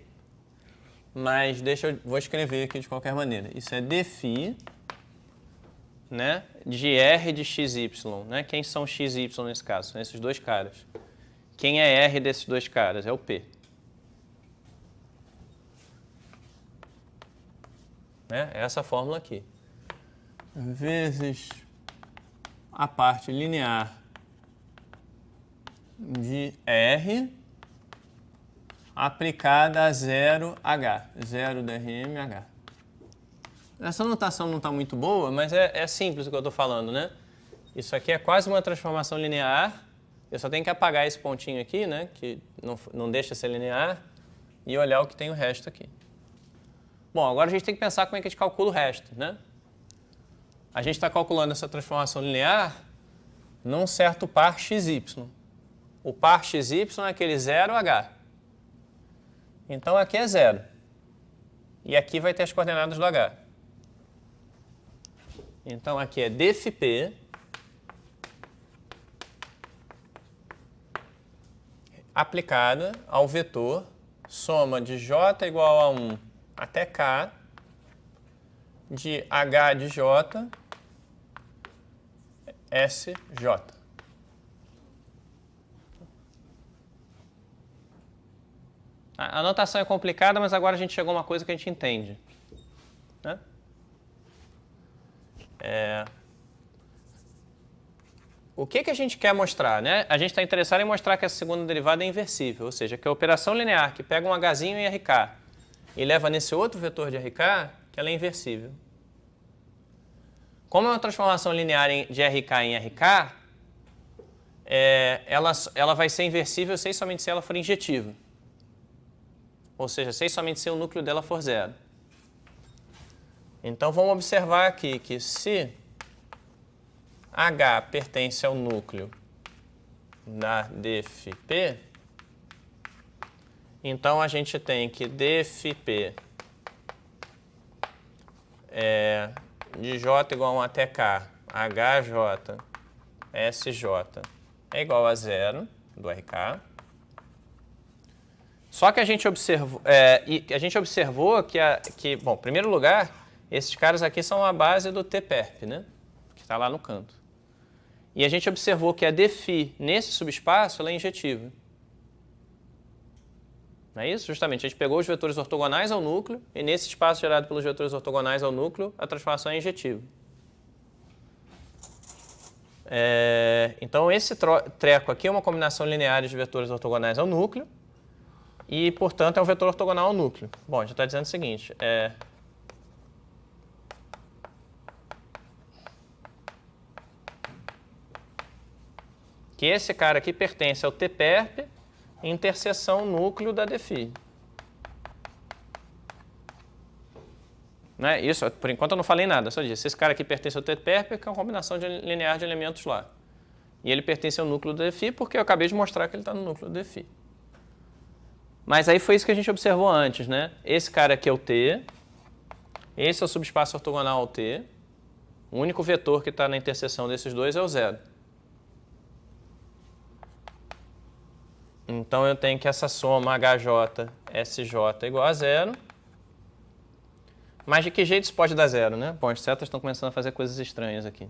mas vou escrever aqui de qualquer maneira. Isso é dφ, né, de R de xy, né? Quem são x e y nesse caso? São esses dois caras. Quem é R desses dois caras? É o P. Né? É essa fórmula aqui. Vezes a parte linear de R aplicada a 0H, 0 dRmH. Essa notação não está muito boa, mas é simples o que eu estou falando, né? Isso aqui é quase uma transformação linear. Eu só tenho que apagar esse pontinho aqui, né? Que não deixa ser linear, e olhar o que tem o resto aqui. Bom, agora a gente tem que pensar como é que a gente calcula o resto, né? A gente está calculando essa transformação linear num certo par xy. O par xy é aquele 0H. Então aqui é 0. E aqui vai ter as coordenadas do H. Então aqui é dφp aplicada ao vetor soma de j igual a 1 até k de h de j sj. A notação é complicada, mas agora a gente chegou a uma coisa que a gente entende. Né? O que a gente quer mostrar? Né? A gente está interessado em mostrar que essa segunda derivada é inversível, ou seja, que a operação linear que pega um Hzinho em RK e leva nesse outro vetor de RK, que ela é inversível. Como é uma transformação linear de RK em RK, ela vai ser inversível se e somente se ela for injetiva. Ou seja, se e somente se o núcleo dela for 0. Então, vamos observar aqui que se H pertence ao núcleo da dφp, então a gente tem que dφp de j igual a 1 até k, hj sj é igual a 0 do RK. Só que a gente observou que, bom, em primeiro lugar, esses caras aqui são a base do T-perp, né? Que está lá no canto. E a gente observou que a dφ nesse subespaço ela é injetiva. Não é isso? Justamente, a gente pegou os vetores ortogonais ao núcleo e nesse espaço gerado pelos vetores ortogonais ao núcleo, a transformação é injetiva. Então, esse treco aqui é uma combinação linear de vetores ortogonais ao núcleo e, portanto, é um vetor ortogonal ao núcleo. Bom, a gente está dizendo o seguinte, que esse cara aqui pertence ao T-perp interseção núcleo da dφ. Né? Isso, por enquanto eu não falei nada, só disse. Esse cara aqui pertence ao tripérpio, que é uma combinação linear de elementos lá. E ele pertence ao núcleo do φ, porque eu acabei de mostrar que ele está no núcleo do φ. Mas aí foi isso que a gente observou antes, né? Esse cara aqui é o T, esse é o subespaço ortogonal ao T, o único vetor que está na interseção desses dois é o zero. Então eu tenho que essa soma HJ, SJ é igual a zero. Mas de que jeito isso pode dar zero, né? Bom, as setas estão começando a fazer coisas estranhas aqui.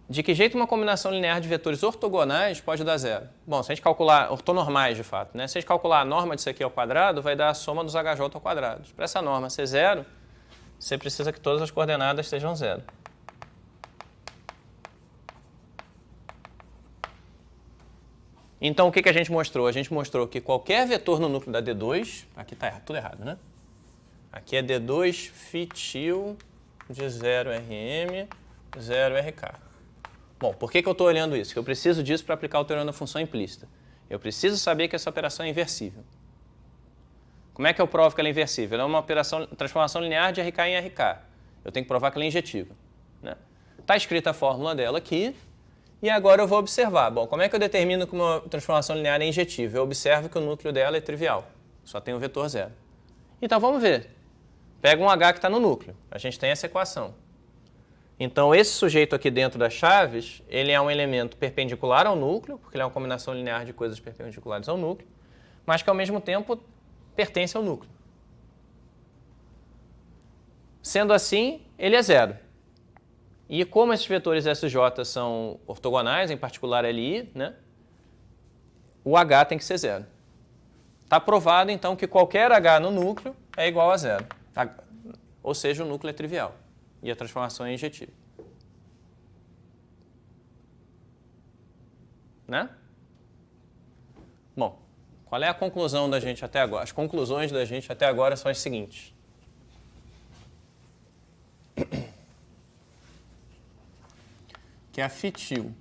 De que jeito uma combinação linear de vetores ortogonais pode dar zero? Bom, se a gente calcular, ortonormais de fato, né? Se a gente calcular a norma disso aqui ao quadrado, vai dar a soma dos HJ ao quadrado. Para essa norma ser zero, você precisa que todas as coordenadas sejam zero. Então, o que a gente mostrou? A gente mostrou que qualquer vetor no núcleo da D2, aqui está tudo errado, né? Aqui é D2 φ de 0Rm, 0Rk. Bom, por que eu estou olhando isso? Porque eu preciso disso para aplicar o teorema da função implícita. Eu preciso saber que essa operação é inversível. Como é que eu provo que ela é inversível? Ela é uma transformação linear de RK em RK. Eu tenho que provar que ela é injetiva. Está escrita a fórmula dela aqui. E agora eu vou observar. Bom, como é que eu determino que uma transformação linear é injetiva? Eu observo que o núcleo dela é trivial. Só tem o vetor zero. Então vamos ver. Pega um H que está no núcleo. A gente tem essa equação. Então esse sujeito aqui dentro das chaves, ele é um elemento perpendicular ao núcleo, porque ele é uma combinação linear de coisas perpendiculares ao núcleo, mas que ao mesmo tempo pertence ao núcleo. Sendo assim, ele é zero. E como esses vetores SJ são ortogonais, em particular LI, né, o H tem que ser zero. Está provado, então, que qualquer H no núcleo é igual a zero. Ou seja, o núcleo é trivial e a transformação é injetiva. Né? Bom, qual é a conclusão da gente até agora? As conclusões da gente até agora são as seguintes. Que a φ-til,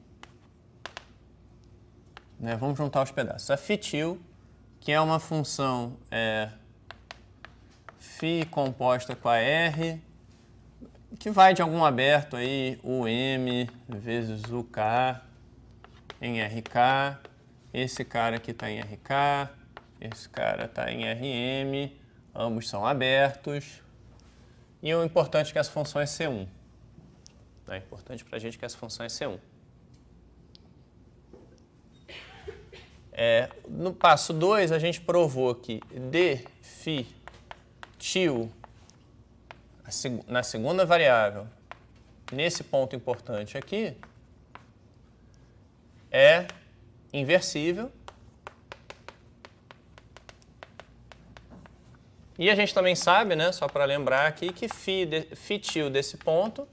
né, vamos juntar os pedaços. A φ-til, que é uma função φ composta com a R, que vai de algum aberto aí, UM vezes UK em RK, esse cara aqui está em RK, esse cara está em RM, ambos são abertos, e o importante é que essa função é C1. É importante para a gente que essa função é C1. No passo 2, a gente provou que dφ-til, na segunda variável, nesse ponto importante aqui, é inversível. E a gente também sabe, né, só para lembrar aqui, que φ-til desse ponto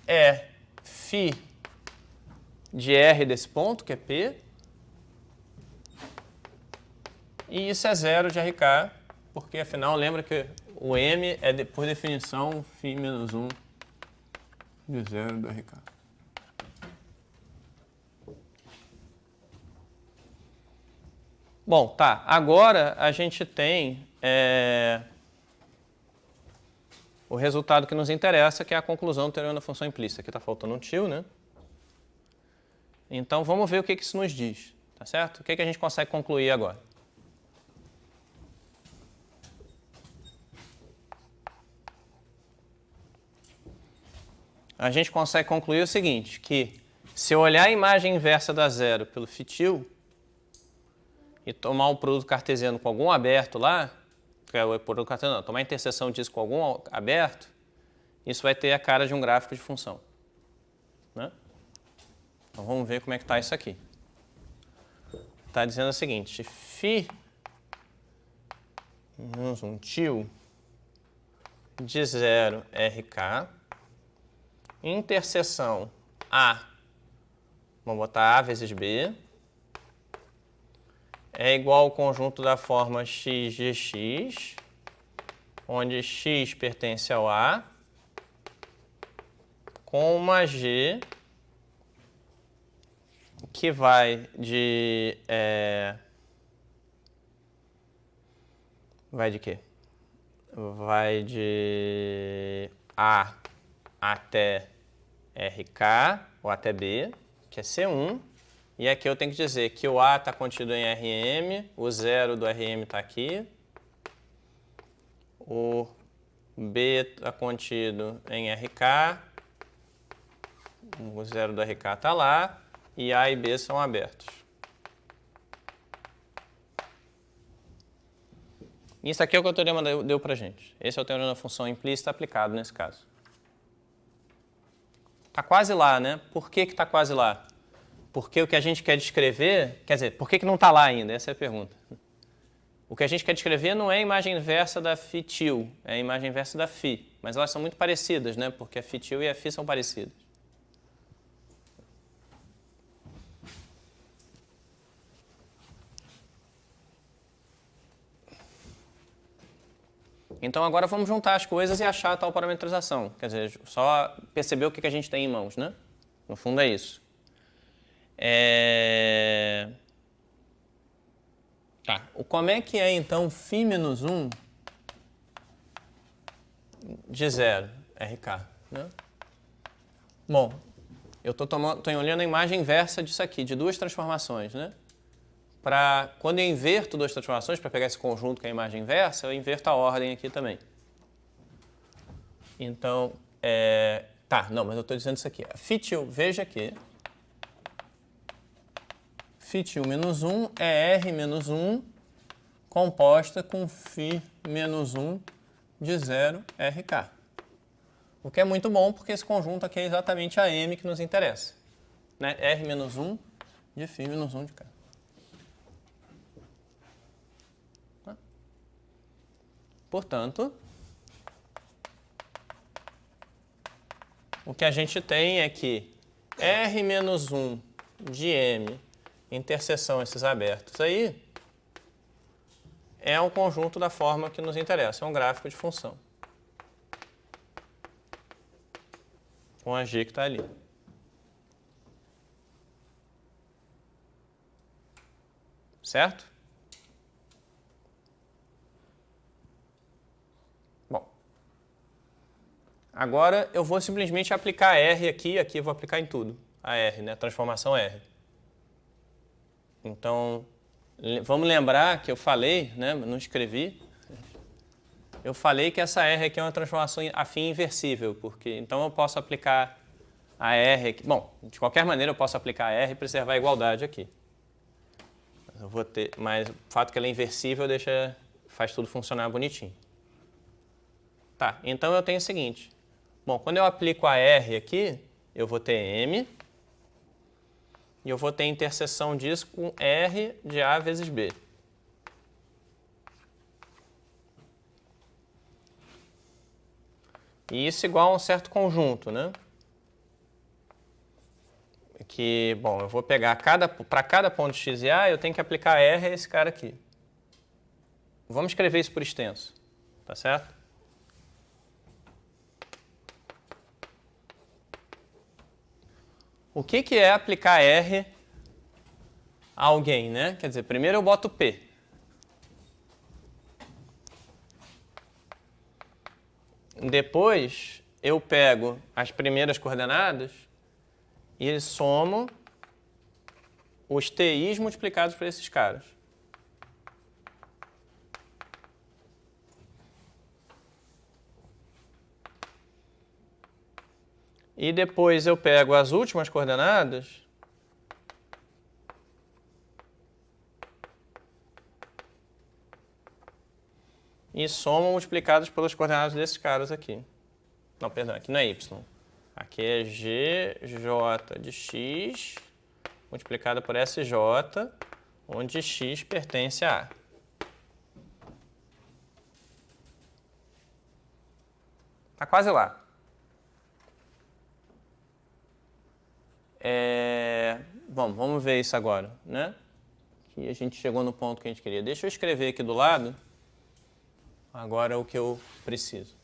é φ de R desse ponto, que é P, e isso é zero de RK, porque afinal lembra que o M é, por definição, φ menos 1 de zero do RK. Bom, tá, agora a gente tem o resultado que nos interessa, que é a conclusão do teorema da função implícita. Aqui está faltando um til, né? Então, vamos ver o que isso nos diz, tá certo? O que a gente consegue concluir agora? A gente consegue concluir o seguinte, que se eu olhar a imagem inversa da zero pelo φ-til e tomar um produto cartesiano com algum aberto lá, produto cartesiano não, tomar a interseção disso com algum aberto, isso vai ter a cara de um gráfico de função. Né? Então vamos ver como é que está isso aqui. Está dizendo o seguinte, φ menos um til de 0 RK, interseção A, vamos botar A vezes B, é igual ao conjunto da forma x de x, onde x pertence ao A, com uma G que vai de vai de quê? Vai de A até RK, ou até B, que é C1. E aqui eu tenho que dizer que o A está contido em RM, o 0 do RM está aqui, o B está contido em RK, o 0 do RK está lá, e A e B são abertos. Isso aqui é o que o teorema deu para a gente. Esse é o teorema da função implícita aplicado nesse caso. Está quase lá, né? Por que está quase lá? Porque o que a gente quer descrever, quer dizer, por que não está lá ainda? Essa é a pergunta. O que a gente quer descrever não é a imagem inversa da φ-til, é a imagem inversa da φ. Mas elas são muito parecidas, né? Porque a φ-til e a φ são parecidas. Então agora vamos juntar as coisas e achar a tal parametrização. Quer dizer, só perceber o que a gente tem em mãos, né? No fundo é isso. Tá. Como é que é então φ menos 1 de 0, RK? Né? Bom, eu estou olhando a imagem inversa disso aqui, de duas transformações, né? Quando eu inverto duas transformações, para pegar esse conjunto que é a imagem inversa, eu inverto a ordem aqui também. Então, tá, não, mas eu estou dizendo isso aqui. A φ-til, veja aqui. φ-til menos 1 é R menos 1 composta com φ menos 1 de 0 RK. O que é muito bom, porque esse conjunto aqui é exatamente a M que nos interessa. Né? R menos 1 de φ menos 1 de K. Portanto, o que a gente tem é que R menos 1 de M, interseção esses abertos aí, é um conjunto da forma que nos interessa, é um gráfico de função. Com a G que está ali. Certo? Agora eu vou simplesmente aplicar R aqui eu vou aplicar em tudo, a R, né? Transformação R. Então, vamos lembrar que eu falei, né? Não escrevi. Eu falei que essa R aqui é uma transformação afim inversível, porque então eu posso aplicar a R aqui. Bom, de qualquer maneira eu posso aplicar a R e preservar a igualdade aqui. Mas o fato que ela é inversível faz tudo funcionar bonitinho. Tá, então eu tenho o seguinte. Bom, quando eu aplico a R aqui, eu vou ter M e eu vou ter interseção disso com R de A vezes B. E isso igual a um certo conjunto, né? Que, bom, eu vou pegar para cada ponto x e a, eu tenho que aplicar R a esse cara aqui. Vamos escrever isso por extenso, tá certo? O que é aplicar R a alguém, né? Quer dizer, primeiro eu boto P. Depois eu pego as primeiras coordenadas e somo os TIs multiplicados por esses caras. E depois eu pego as últimas coordenadas e somo multiplicadas pelas coordenadas desses caras aqui. Não, perdão, aqui não é y. Aqui é GJ de x multiplicada por SJ, onde x pertence a A. Está quase lá. Bom, vamos ver isso agora, né? Que a gente chegou no ponto que a gente queria. Deixa eu escrever aqui do lado agora o que eu preciso.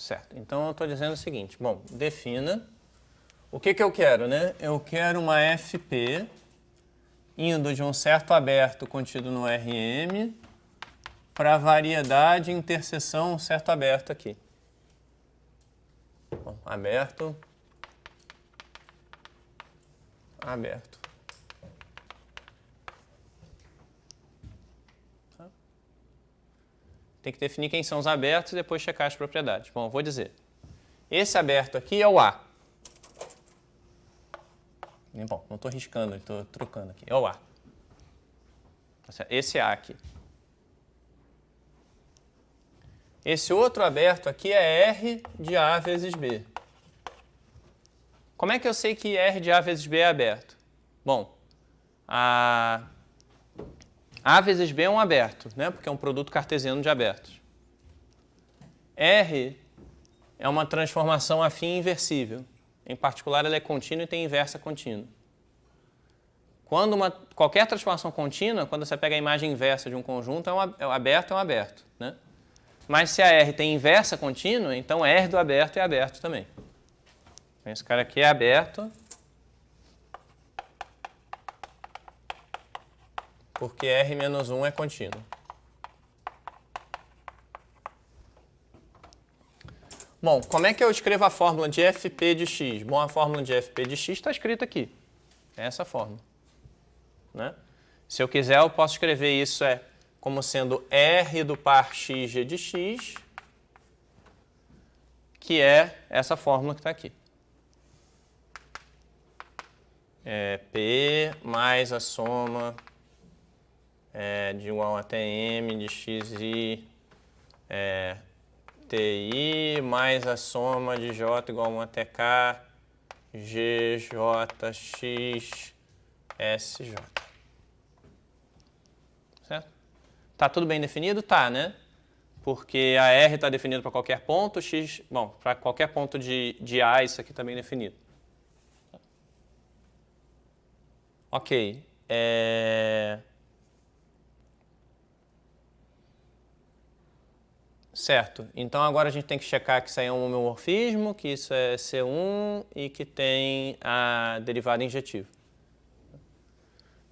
Certo. Então, eu estou dizendo o seguinte. Bom, defina. O que eu quero, né? Eu quero uma FP indo de um certo aberto contido no Rm para a variedade interseção certo aberto aqui. Bom, aberto. Aberto. Tá? Tem que definir quem são os abertos e depois checar as propriedades. Bom, eu vou dizer. Esse aberto aqui é o A. Bom, não estou riscando, estou trocando aqui. É o A. Esse A aqui. Esse outro aberto aqui é R de A vezes B. Como é que eu sei que R de A vezes B é aberto? Bom, A vezes B é um aberto, né? Porque é um produto cartesiano de abertos. R é uma transformação afim inversível. Em particular, ela é contínua e tem inversa contínua. Quando qualquer transformação contínua, quando você pega a imagem inversa de um conjunto, é um aberto, né? Mas se a R tem inversa contínua, então R do aberto é aberto também. Esse cara aqui é aberto porque R menos 1 é contínuo. Bom, como é que eu escrevo a fórmula de FP de x? Bom, a fórmula de FP de x está escrita aqui. É essa fórmula. Né? Se eu quiser, eu posso escrever isso como sendo R do par xg de x, que é essa fórmula que está aqui. É P mais a soma de igual a Tm de xi Ti mais a soma de J igual a TK GJX SJ. Certo? Tá tudo bem definido? Tá, né? Porque a R está definida para qualquer ponto, X... Bom, para qualquer ponto de A, isso aqui está bem definido. Ok. Certo. Então, agora a gente tem que checar que isso aí é um homeomorfismo, que isso é C1 e que tem a derivada injetiva.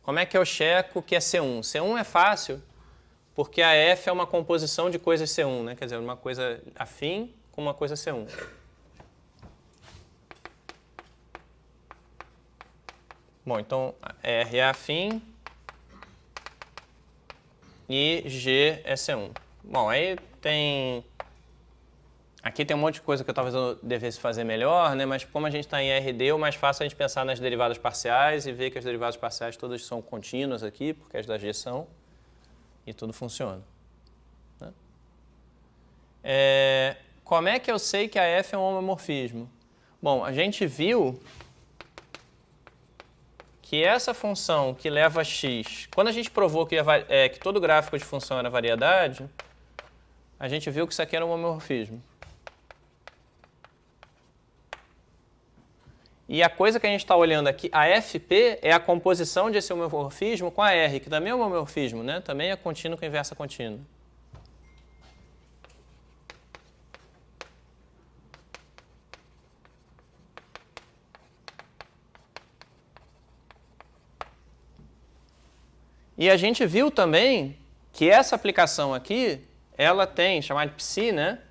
Como é que eu checo que é C1? C1 é fácil, porque a F é uma composição de coisas C1, né? Quer dizer, uma coisa afim com uma coisa C1. Bom, então R é afim e G é C1. Bom, aí tem... Aqui tem um monte de coisa que talvez eu devesse fazer melhor, né? Mas como a gente está em RD, o mais fácil é a gente pensar nas derivadas parciais e ver que as derivadas parciais todas são contínuas aqui, porque as da G são, e tudo funciona. Né? Como é que eu sei que a F é um homomorfismo? Bom, a gente viu que essa função que leva a x, quando a gente provou que todo gráfico de função era variedade, a gente viu que isso aqui era um homomorfismo. E a coisa que a gente está olhando aqui, a FP é a composição desse homomorfismo com a R, que também é um homomorfismo, né? Também é contínuo com inversa contínua. E a gente viu também que essa aplicação aqui, ela tem, chamada de psi, né?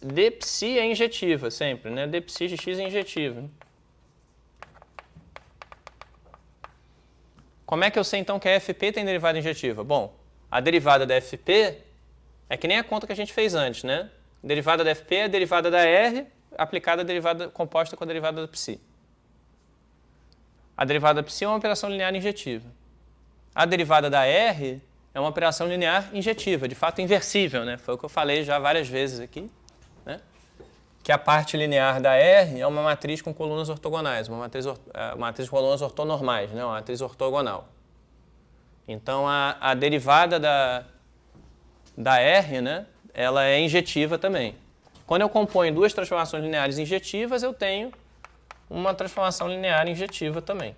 D psi é injetiva sempre, né? D psi de x é injetiva. Como é que eu sei então que a FP tem derivada injetiva? Bom, a derivada da FP é que nem a conta que a gente fez antes, né? A derivada da FP é a derivada da R aplicada à derivada composta com a derivada da psi. A derivada da psi é uma operação linear injetiva. A derivada da R é uma operação linear injetiva, de fato inversível, né? Foi o que eu falei já várias vezes aqui, né? Que a parte linear da R é uma matriz com colunas ortogonais, uma matriz com colunas ortonormais, né? Uma matriz ortogonal. Então, a derivada da R, né? Ela é injetiva também. Quando eu componho duas transformações lineares injetivas, eu tenho uma transformação linear injetiva também.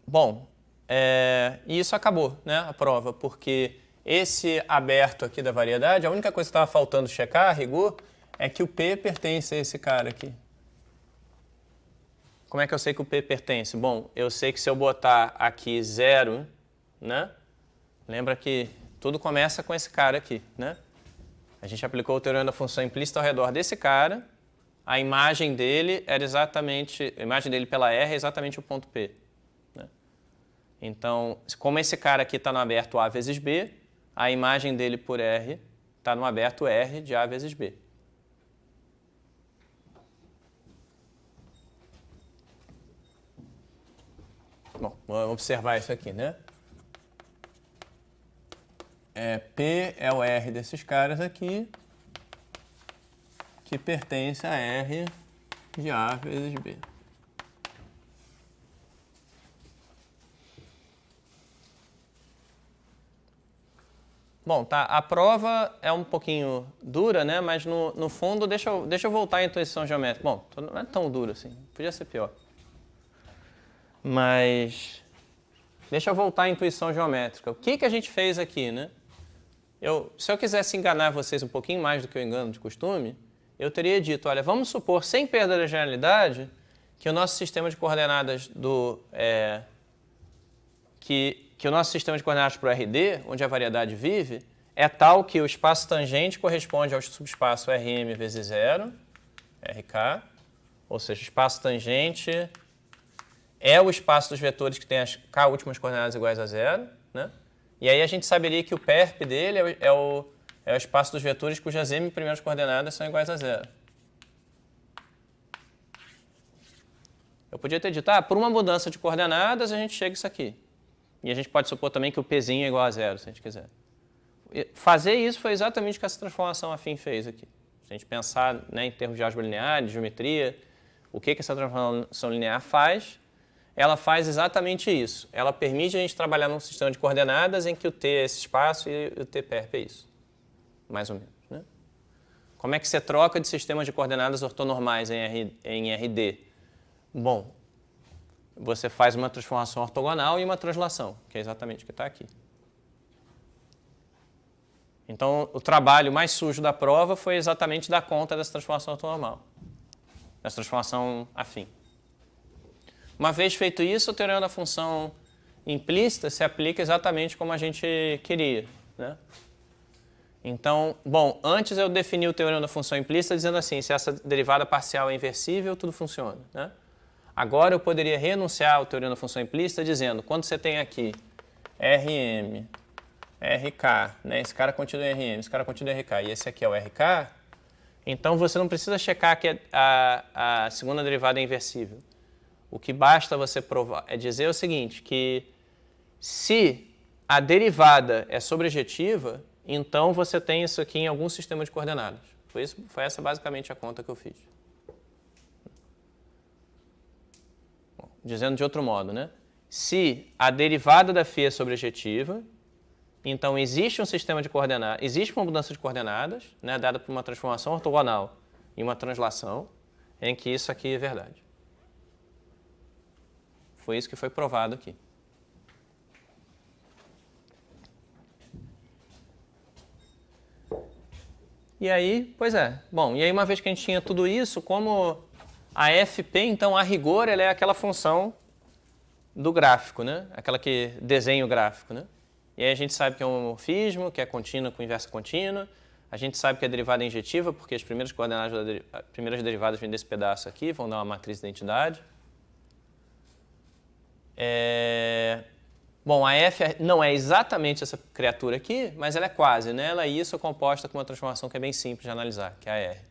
Bom, E isso acabou, né, a prova, porque esse aberto aqui da variedade, a única coisa que estava faltando checar, a rigor, é que o P pertence a esse cara aqui. Como é que eu sei que o P pertence? Bom, eu sei que se eu botar aqui 0, né? Lembra que tudo começa com esse cara aqui, né? A gente aplicou o teorema da função implícita ao redor desse cara. A imagem dele era exatamente, a imagem dele pela R é exatamente o ponto P. Né? Então, como esse cara aqui está no aberto A vezes B, a imagem dele por R está no aberto R de A vezes B. Bom, vamos observar isso aqui, né? P é o R desses caras aqui, que pertence a R de A vezes B. Bom, tá, a prova é um pouquinho dura, né? Mas no fundo, deixa eu voltar à intuição geométrica. Bom, não é tão duro assim, podia ser pior. Mas deixa eu voltar à intuição geométrica. O que a gente fez aqui, né? Se eu quisesse enganar vocês um pouquinho mais do que eu engano de costume, eu teria dito, olha, vamos supor, sem perda da generalidade, que o nosso sistema de coordenadas que o nosso sistema de coordenadas para o RD, onde a variedade vive, é tal que o espaço tangente corresponde ao subespaço Rm vezes 0, RK, ou seja, o espaço tangente é o espaço dos vetores que tem as k últimas coordenadas iguais a 0, né? E aí a gente saberia que o perp dele é o espaço dos vetores cujas m primeiras coordenadas são iguais a 0. Eu podia ter dito, por uma mudança de coordenadas a gente chega a isso aqui. E a gente pode supor também que o pzinho é igual a 0, se a gente quiser. Fazer isso foi exatamente o que essa transformação afim fez aqui. Se a gente pensar, né, em termos de álgebra linear, de geometria, o que essa transformação linear faz? Ela faz exatamente isso. Ela permite a gente trabalhar num sistema de coordenadas em que o T é esse espaço e o T perp é isso. Mais ou menos. Né? Como é que você troca de sistemas de coordenadas ortonormais em RD? Bom, você faz uma transformação ortogonal e uma translação, que é exatamente o que está aqui. Então, o trabalho mais sujo da prova foi exatamente dar conta dessa transformação ortonormal, dessa transformação afim. Uma vez feito isso, o teorema da função implícita se aplica exatamente como a gente queria. Né? Então, bom, antes eu defini o teorema da função implícita dizendo assim, se essa derivada parcial é inversível, tudo funciona. Né? Agora eu poderia renunciar ao teorema da função implícita dizendo, quando você tem aqui Rm, Rk, né? Esse cara continua em Rm, esse cara continua em Rk, e esse aqui é o Rk, então você não precisa checar que a segunda derivada é inversível. O que basta você provar é dizer o seguinte, que se a derivada é sobrejetiva, então você tem isso aqui em algum sistema de coordenadas. Foi essa basicamente a conta que eu fiz. Bom, dizendo de outro modo, né? Se a derivada da φ é sobrejetiva, então existe um sistema de coordenadas, existe uma mudança de coordenadas, né, dada por uma transformação ortogonal e uma translação, em que isso aqui é verdade. Foi isso que foi provado aqui. E aí, pois é. Bom, e aí uma vez que a gente tinha tudo isso, como a fp, então, a rigor, ela é aquela função do gráfico, né? Aquela que desenha o gráfico, né? E aí a gente sabe que é um homomorfismo, que é contínua com inversa contínua. A gente sabe que a derivada é injetiva, porque as primeiras coordenadas, as primeiras derivadas vêm desse pedaço aqui, vão dar uma matriz de identidade. Bom, a f não é exatamente essa criatura aqui, mas ela é quase, né? Ela é isso composta com uma transformação que é bem simples de analisar, que é a R.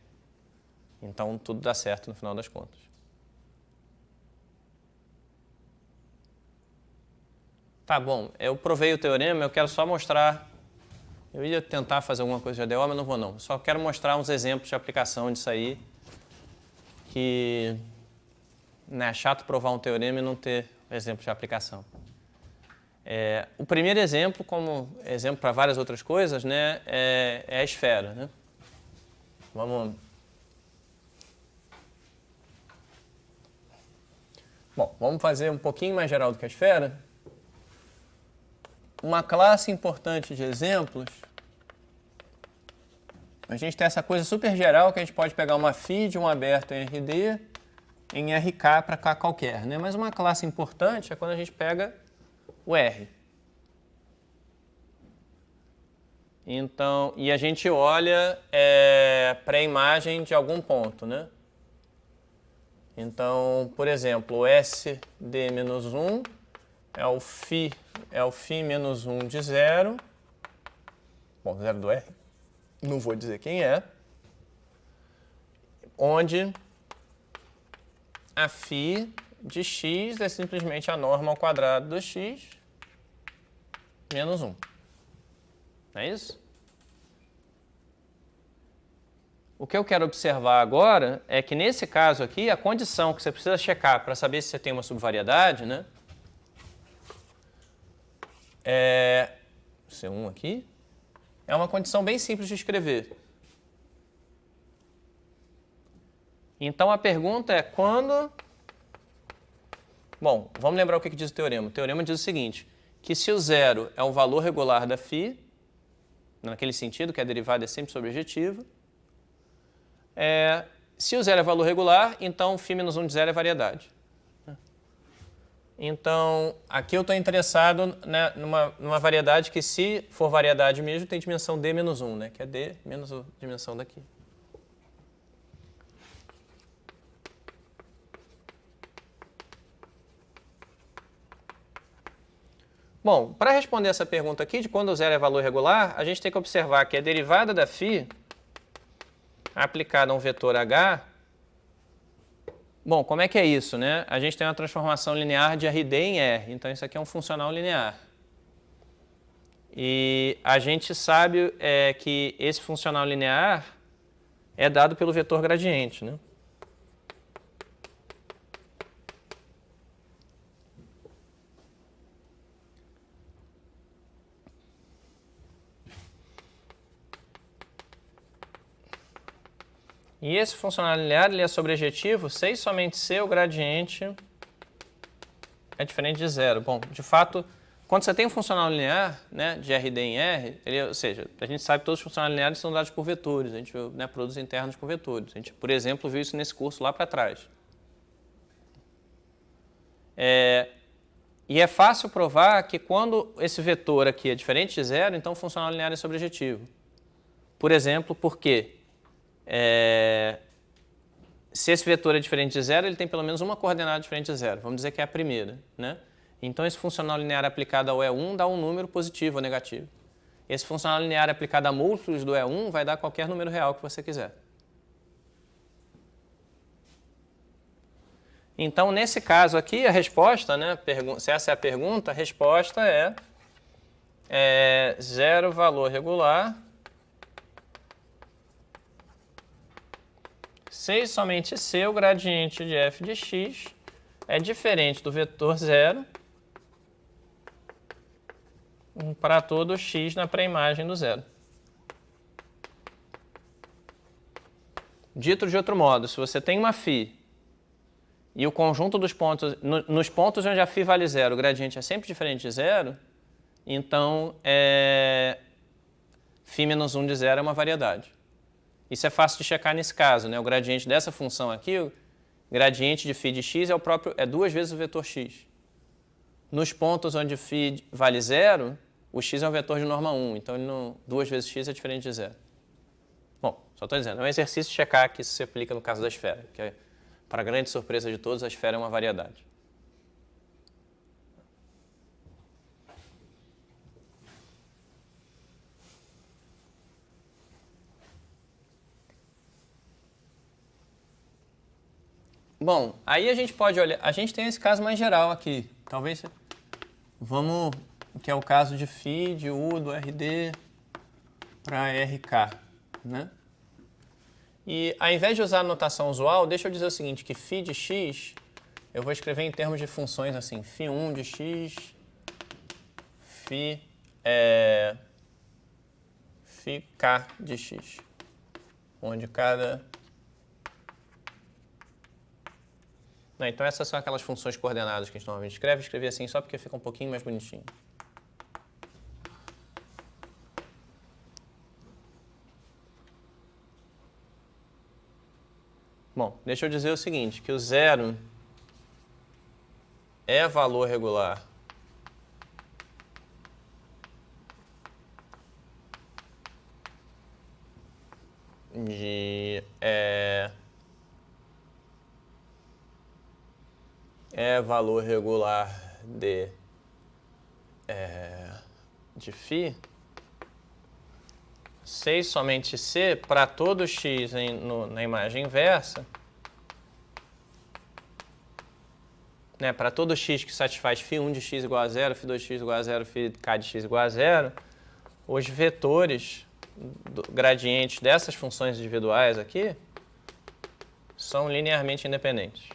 Então, tudo dá certo no final das contas. Tá bom, eu provei o teorema, eu quero só mostrar... Eu ia tentar fazer alguma coisa de ADO, mas não vou não. Só quero mostrar uns exemplos de aplicação disso aí, que né, é chato provar um teorema e não ter exemplo de aplicação. O primeiro exemplo, como exemplo para várias outras coisas, né, é a esfera. Né? Vamos fazer um pouquinho mais geral do que a esfera. uma classe importante de exemplos, a gente tem essa coisa super geral que a gente pode pegar uma phi de um aberto em RD em RK para K qualquer, né? Mas uma classe importante é quando a gente pega o R. Então, e a gente olha para a imagem de algum ponto, né? Então, por exemplo, o SD-1 é o φ menos 1 de 0. Bom, 0 do R. Não vou dizer quem é. Onde a φ de x é simplesmente a norma ao quadrado do x menos 1. Não é isso? O que eu quero observar agora é que, nesse caso aqui, a condição que você precisa checar para saber se você tem uma subvariedade, né? C1 aqui, é uma condição bem simples de escrever. Então, a pergunta é quando... Bom, vamos lembrar o que diz o teorema. O teorema diz o seguinte, que se o zero é o valor regular da φ, naquele sentido que a derivada é sempre sobrejetiva, se o zero é valor regular, então φ menos 1 de zero é variedade. Então, aqui eu estou interessado, né, numa variedade que, se for variedade mesmo, tem dimensão d menos 1, né, que é d menos a dimensão daqui. Bom, para responder essa pergunta aqui, de quando o zero é valor regular, a gente tem que observar que a derivada da φ aplicada a um vetor h... Bom, como é que é isso, né? A gente tem uma transformação linear de RD em R, então isso aqui é um funcional linear. E a gente sabe que esse funcional linear é dado pelo vetor gradiente, né? E esse funcional linear ele é sobrejetivo se e somente se o gradiente é diferente de zero. Bom, de fato, quando você tem um funcional linear, né, de RD em R, ou seja, a gente sabe que todos os funcionais lineares são dados por vetores, a gente viu, né, produtos internos com vetores. A gente, por exemplo, viu isso nesse curso lá para trás. E é fácil provar que quando esse vetor aqui é diferente de zero, então o funcional linear é sobrejetivo. Por exemplo, porque se esse vetor é diferente de zero, ele tem pelo menos uma coordenada diferente de zero. Vamos dizer que é a primeira, né? Então, esse funcional linear aplicado ao E1 dá um número positivo ou negativo. Esse funcional linear aplicado a múltiplos do E1 vai dar qualquer número real que você quiser. Então, nesse caso aqui, a resposta, né, se essa é a pergunta, a resposta é zero valor regular se e somente se o gradiente de f de x é diferente do vetor zero para todo x na pré-imagem do zero. Dito de outro modo, se você tem uma φ e o conjunto dos pontos, nos pontos onde a φ vale zero, o gradiente é sempre diferente de zero, então φ menos 1 de zero é uma variedade. Isso é fácil de checar nesse caso, né? O gradiente dessa função aqui, o gradiente de φ de x é duas vezes o vetor x. Nos pontos onde φ vale zero, o x é um vetor de norma 1, então duas vezes x é diferente de zero. Bom, só estou dizendo, é um exercício de checar que isso se aplica no caso da esfera, que para grande surpresa de todos, a esfera é uma variedade. Bom, aí a gente pode olhar, a gente tem esse caso mais geral aqui, talvez, vamos, que é o caso de φ, de U, do RD para RK, né? E ao invés de usar a notação usual, deixa eu dizer o seguinte, que φ de x, eu vou escrever em termos de funções assim, φ1 de x, φk de x, onde cada... Não, então essas são aquelas funções coordenadas que a gente normalmente escreve assim só porque fica um pouquinho mais bonitinho. Bom, deixa eu dizer o seguinte, que o zero é valor regular de valor regular de φ, se e somente se, para todo x na imagem inversa, né, para todo x que satisfaz φ1 de x igual a zero, φ2 de x igual a zero, φk de x igual a zero, os vetores gradientes dessas funções individuais aqui são linearmente independentes.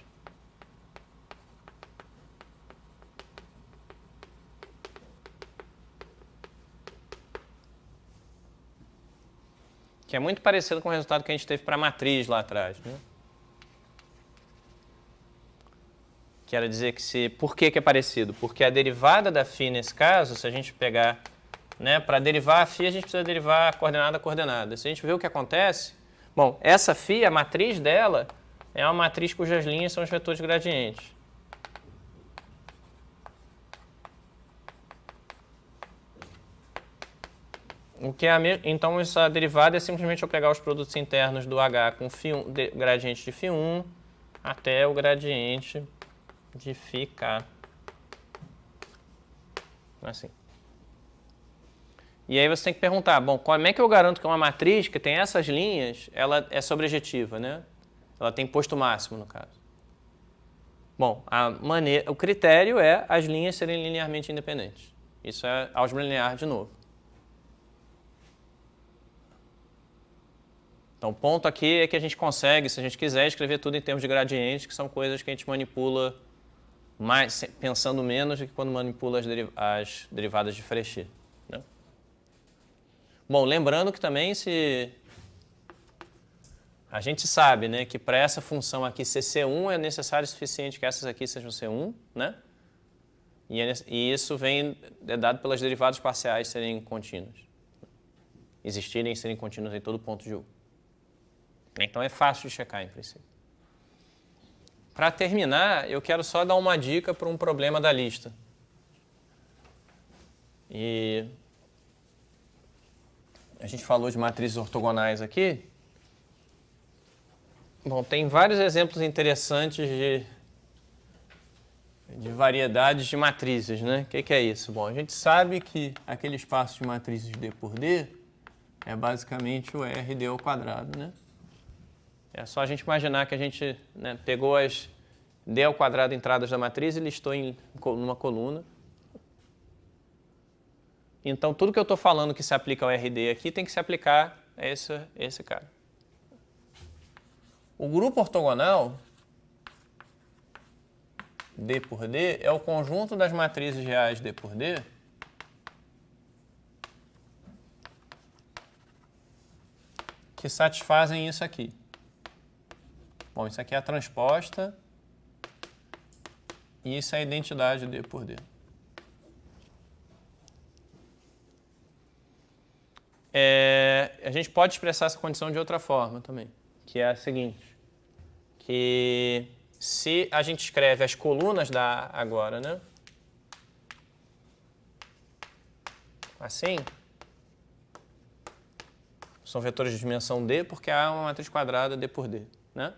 Que é muito parecido com o resultado que a gente teve para a matriz lá atrás, né? Quero dizer que por que é parecido? Porque a derivada da φ nesse caso, se a gente pegar, né, para derivar a φ, a gente precisa derivar a coordenada a coordenada. Se a gente vê o que acontece, bom, essa φ, a matriz dela, é uma matriz cujas linhas são os vetores gradientes. Então, essa derivada é simplesmente eu pegar os produtos internos do H com gradiente de φ1 até o gradiente de φk. Assim. E aí você tem que perguntar, bom, como é que eu garanto que uma matriz que tem essas linhas, ela é sobrejetiva, né? Ela tem posto máximo, no caso. Bom, o critério é as linhas serem linearmente independentes. Isso é álgebra linear de novo. Então, o ponto aqui é que a gente consegue, se a gente quiser, escrever tudo em termos de gradientes, que são coisas que a gente manipula mais, pensando menos do que quando manipula as derivadas de Frechet, né? Bom, lembrando que também a gente sabe, né, que para essa função aqui ser C1 é necessário o suficiente que essas aqui sejam C1, né? E isso é dado pelas derivadas parciais serem contínuas. Existirem e serem contínuas em todo ponto de U. Então é fácil de checar, em princípio. Para terminar, eu quero só dar uma dica para um problema da lista. E a gente falou de matrizes ortogonais aqui. Bom, tem vários exemplos interessantes de variedades de matrizes, né? O que é isso? Bom, a gente sabe que aquele espaço de matrizes D por D é basicamente o RD ao quadrado, né? É só a gente imaginar que a gente, né, pegou as D ao quadrado entradas da matriz e listou numa coluna. Então, tudo que eu estou falando que se aplica ao RD aqui tem que se aplicar a esse cara. O grupo ortogonal, D por D, é o conjunto das matrizes reais D por D que satisfazem isso aqui. Bom, isso aqui é a transposta e isso é a identidade D por D. A gente pode expressar essa condição de outra forma também, que é a seguinte, que se a gente escreve as colunas da A agora, né? Assim, são vetores de dimensão D, porque A é uma matriz quadrada D por D, né?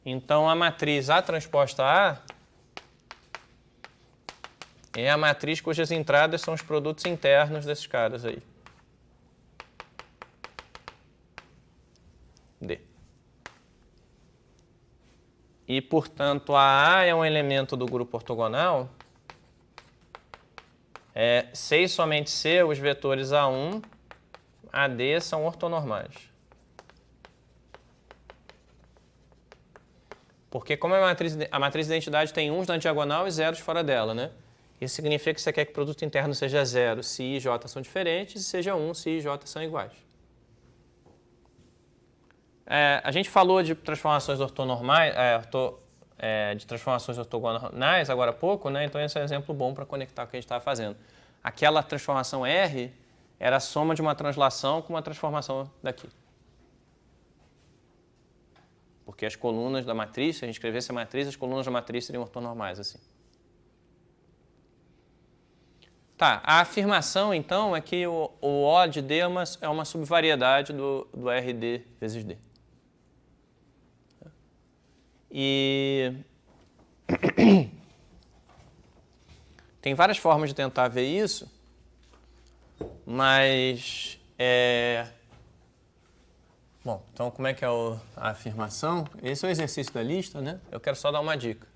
Então, a matriz A transposta A é a matriz cujas entradas são os produtos internos desses caras aí. D. E, portanto, a A é um elemento do grupo ortogonal. Se e somente se os vetores A1, AD são ortonormais. Porque como a matriz de identidade tem uns na diagonal e zeros fora dela, né? Isso significa que você quer que o produto interno seja zero se I e J são diferentes e seja 1 se I e J são iguais. A gente falou de transformações ortonormais, de transformações ortogonais agora há pouco, né? Então esse é um exemplo bom para conectar o que a gente estava fazendo. Aquela transformação R era a soma de uma translação com uma transformação daqui. porque as colunas da matriz, se a gente escrevesse a matriz, as colunas da matriz seriam ortonormais, assim. Tá, a afirmação, então, é que o O de D é uma subvariedade do RD vezes D. E tem várias formas de tentar ver isso, mas bom, então como é que é a afirmação? Esse é o exercício da lista, né? Eu quero só dar uma dica.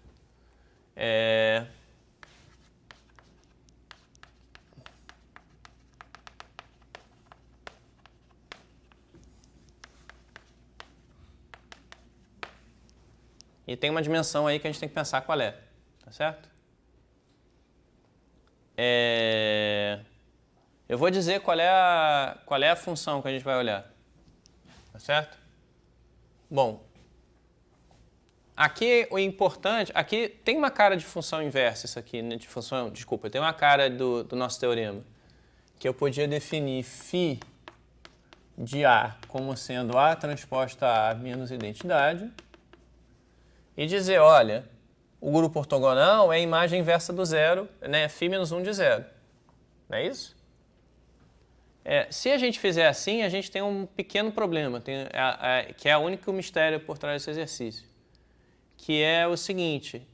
E tem uma dimensão aí que a gente tem que pensar qual é, tá certo? Eu vou dizer qual é a função que a gente vai olhar, tá certo? Bom, aqui o importante, aqui tem uma cara de função inversa isso aqui, né? Desculpa, tem uma cara do nosso teorema, que eu podia definir φ de A como sendo A transposta a menos identidade, e dizer, olha, o grupo ortogonal é a imagem inversa do zero, né? Φ menos 1 de zero. Não é isso? Se a gente fizer assim, a gente tem um pequeno problema, que é o único mistério por trás desse exercício, que é o seguinte,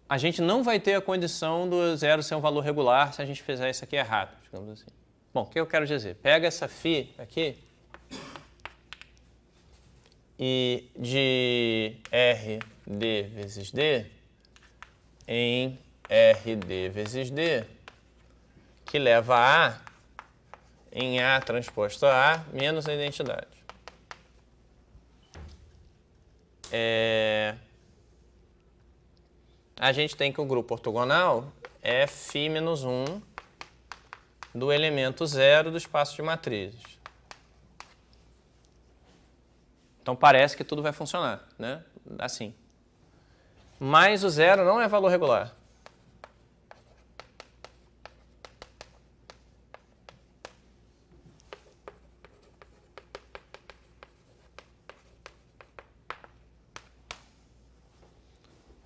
a gente não vai ter a condição do zero ser um valor regular se a gente fizer isso aqui errado, digamos assim. Bom, o que eu quero dizer? Pega essa φ aqui, e de RD vezes D em RD vezes D, que leva a A em A transposto a A menos a identidade. A gente tem que o grupo ortogonal é φ menos 1 do elemento zero do espaço de matrizes. Então parece que tudo vai funcionar, né? Assim. Mas o zero não é valor regular.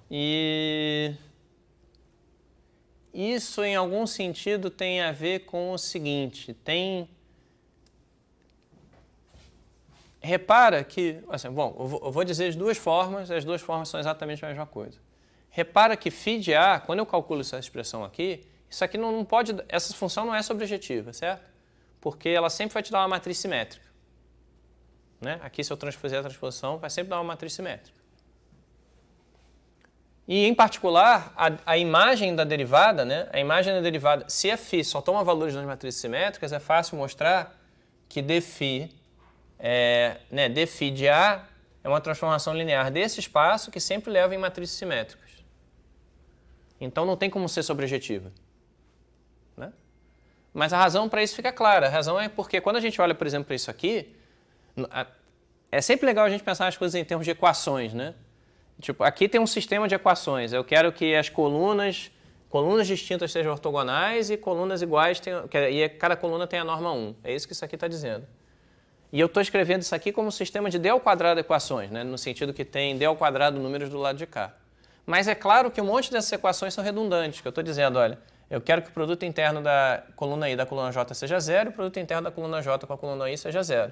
E isso, em algum sentido, tem a ver com o seguinte, repara que, assim, bom, eu vou dizer as duas formas são exatamente a mesma coisa. Repara que φ de A, quando eu calculo essa expressão aqui, isso aqui não pode, essa função não é sobrejetiva, certo? Porque ela sempre vai te dar uma matriz simétrica. Né? Aqui, se eu transfizer a transposição, vai sempre dar uma matriz simétrica. E, em particular, a imagem da derivada, né? A imagem da derivada, se a φ só toma valores nas matrizes simétricas, é fácil mostrar que dφ de A é uma transformação linear desse espaço que sempre leva em matrizes simétricas. Então não tem como ser sobrejetiva. Né? Mas a razão para isso fica clara. A razão é porque quando a gente olha, por exemplo, para isso aqui, é sempre legal a gente pensar as coisas em termos de equações. Né? Tipo, aqui tem um sistema de equações. Eu quero que as colunas distintas sejam ortogonais e colunas iguais, e cada coluna tem a norma 1. É isso que isso aqui está dizendo. E eu estou escrevendo isso aqui como um sistema de D ao quadrado equações, né? No sentido que tem D ao quadrado números do lado de cá. Mas é claro que um monte dessas equações são redundantes, que eu estou dizendo, olha, eu quero que o produto interno da coluna I da coluna J seja zero e o produto interno da coluna J com a coluna I seja zero.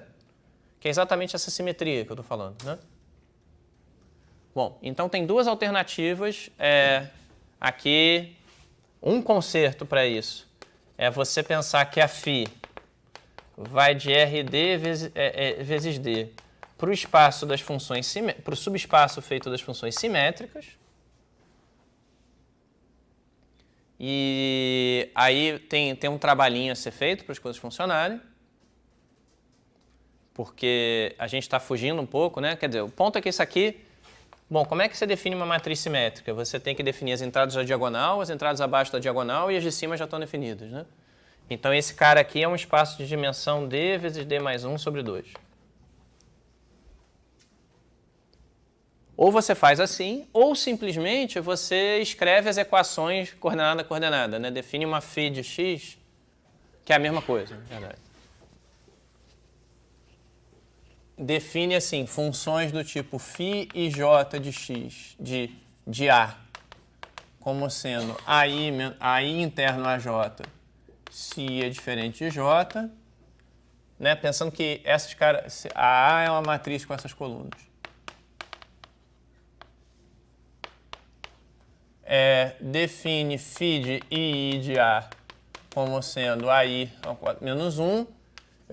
Que é exatamente essa simetria que eu estou falando, né? Bom, então tem duas alternativas. Aqui, um conserto para isso é você pensar que a φ vai de RD vezes D para o espaço das funções, para o subespaço feito das funções simétricas. E aí tem um trabalhinho a ser feito para as coisas funcionarem. Porque a gente está fugindo um pouco, né? Quer dizer, o ponto é que isso aqui... Bom, como é que você define uma matriz simétrica? Você tem que definir as entradas da diagonal, as entradas abaixo da diagonal e as de cima já estão definidas, né? Então, esse cara aqui é um espaço de dimensão D vezes D mais 1 sobre 2. Ou você faz assim, ou simplesmente você escreve as equações coordenada a coordenada, né? Define uma φ de x, que é a mesma coisa, na verdade. define assim, funções do tipo φ e j de x, de A, como sendo AI interno a j, se I é diferente de j, né? Pensando que a A é uma matriz com essas colunas. Define φ de I de A como sendo AI ao quadrado menos 1.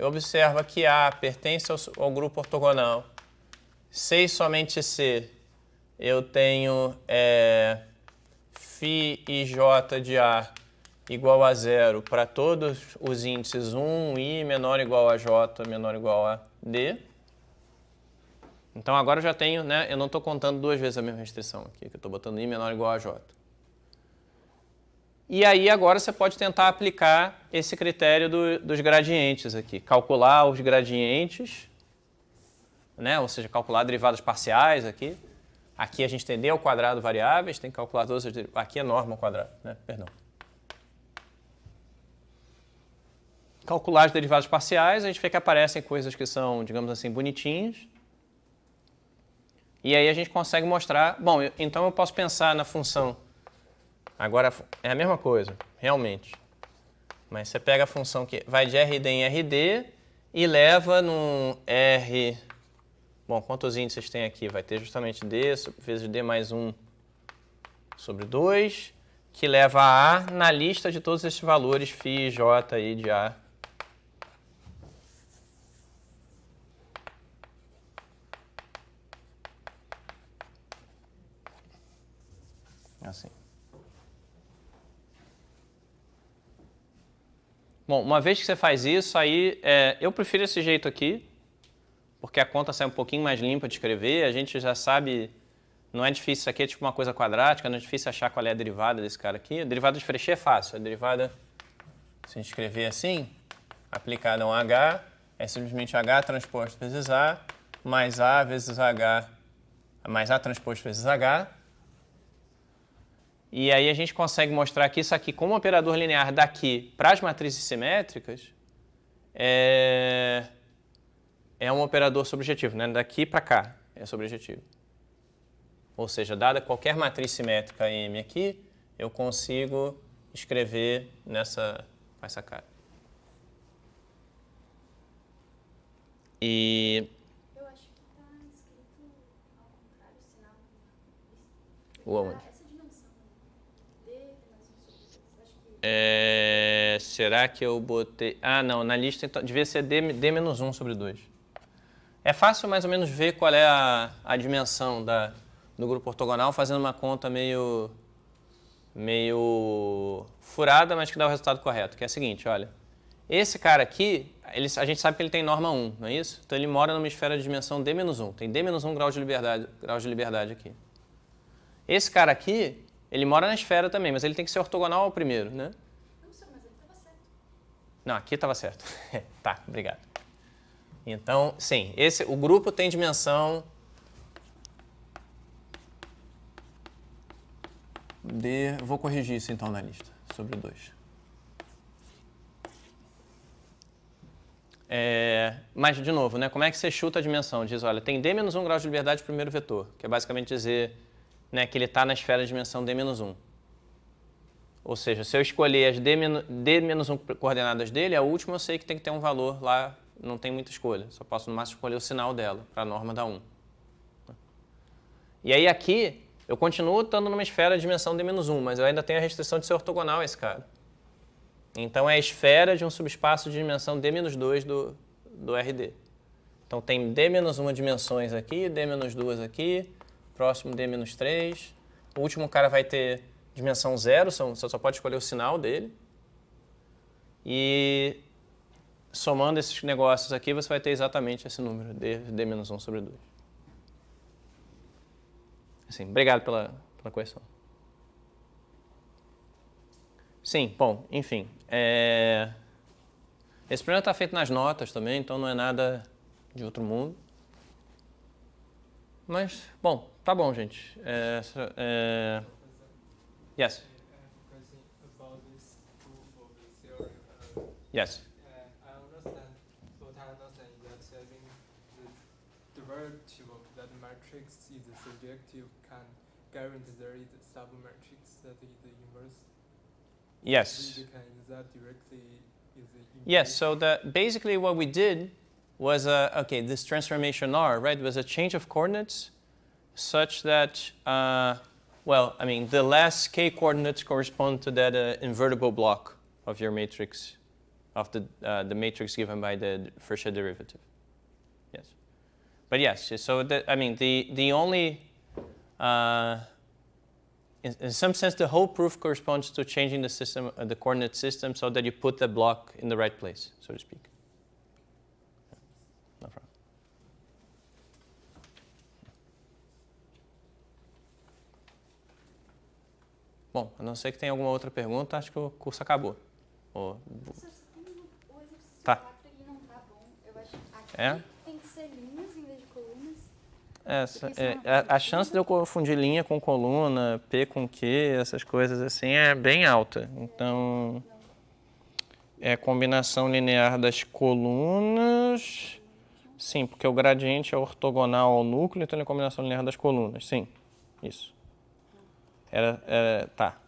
Observa que A pertence ao grupo ortogonal. Se e somente se eu tenho φ e j de A igual a 0 para todos os índices 1, I menor ou igual a J, menor ou igual a D. Então agora eu já tenho, né? Eu não estou contando duas vezes a mesma restrição aqui, que eu estou botando I menor ou igual a J. E aí agora você pode tentar aplicar esse critério dos gradientes aqui. Calcular os gradientes, né? Ou seja, calcular derivadas parciais aqui. Aqui a gente tem d ao quadrado variáveis, tem que calcular todas as derivadas. Aqui é norma ao quadrado, né? Perdão. Calcular as derivadas parciais, a gente vê que aparecem coisas que são, digamos assim, bonitinhas. E aí a gente consegue mostrar... Bom, então eu posso pensar na função... Agora é a mesma coisa, realmente. Mas você pega a função que vai de RD em RD e leva num R... Bom, quantos índices tem aqui? Vai ter justamente D vezes D mais 1 sobre 2, que leva a A na lista de todos esses valores φ, J, I de A. Assim. Bom, uma vez que você faz isso, aí eu prefiro esse jeito aqui, porque a conta sai um pouquinho mais limpa de escrever, a gente já sabe, não é difícil, isso aqui é tipo uma coisa quadrática, não é difícil achar qual é a derivada desse cara aqui. A derivada de Frechet é fácil, a derivada, se a gente escrever assim, aplicada a um H, é simplesmente H transposto vezes A, mais A vezes H, mais A transposto vezes H. E aí a gente consegue mostrar que isso aqui, como operador linear daqui para as matrizes simétricas, é um operador surjetivo, né? Daqui para cá é surjetivo. Ou seja, dada qualquer matriz simétrica M aqui, eu consigo escrever com essa cara. E... Eu acho que está escrito ao contrário o sinal. Onde? Essa dimensão. D mais 1 sobre 2. Acho que... Será que eu botei... Ah, não, na lista então, devia ser D menos 1 sobre 2. É fácil mais ou menos ver qual é a dimensão do grupo ortogonal fazendo uma conta meio furada, mas que dá o resultado correto, que é a seguinte, olha. Esse cara aqui, a gente sabe que ele tem norma 1, não é isso? Então ele mora numa esfera de dimensão D menos 1. Tem D menos 1 graus de liberdade aqui. Esse cara aqui, ele mora na esfera também, mas ele tem que ser ortogonal ao primeiro, né? Não, senhor, mas ele estava certo. Não, aqui estava certo. Tá, obrigado. Então, sim, o grupo tem dimensão D. Eu vou corrigir isso então na lista, sobre 2. Mas, de novo, né, como é que você chuta a dimensão? Diz, olha, tem D menos 1 grau de liberdade primeiro vetor, que é basicamente dizer, né, que ele está na esfera de dimensão D menos 1. Ou seja, se eu escolher as D menos 1 coordenadas dele, a última eu sei que tem que ter um valor lá, não tem muita escolha. Só posso no máximo escolher o sinal dela, para a norma da 1. E aí aqui, eu continuo estando numa esfera de dimensão D menos 1, mas eu ainda tenho a restrição de ser ortogonal a esse cara. Então é a esfera de um subespaço de dimensão D menos 2 do RD. Então tem D menos 1 dimensões aqui, D menos 2 aqui, próximo D menos 3. O último cara vai ter dimensão 0, você só pode escolher o sinal dele. E somando esses negócios aqui, você vai ter exatamente esse número, D menos 1 sobre 2. Assim, obrigado pela correção. Sim, bom, enfim. Esse problema está feito nas notas também, então não é nada de outro mundo. Mas, bom, tá bom, gente. Yes. About this proof of the theorem. Yes. I understand, but I understand that I think derivative of that matrix is surjective can guarantee there is a submatrix that is the inverse. Yes. You can use that directly. Yes, so basically what we did was, okay, this transformation R, right, was a change of coordinates such that, well, I mean, the last k coordinates correspond to that invertible block of your matrix, of the matrix given by the first derivative. Yes. But yes, so I mean, the only, in some sense, the whole proof corresponds to changing the system, the coordinate system, so that you put the block in the right place, so to speak. No problem. Bom, a não ser que tenha alguma outra pergunta, acho que o curso acabou. O exercício Tá. 4 ele não tá bom. Eu acho que aqui É? tem que ser linhas em vez de colunas. A chance de eu confundir linha com coluna, P com Q, essas coisas assim, é bem alta. Então, é a combinação linear das colunas. Sim, porque o gradiente é ortogonal ao núcleo, então é a combinação linear das colunas. Sim, isso. Tá.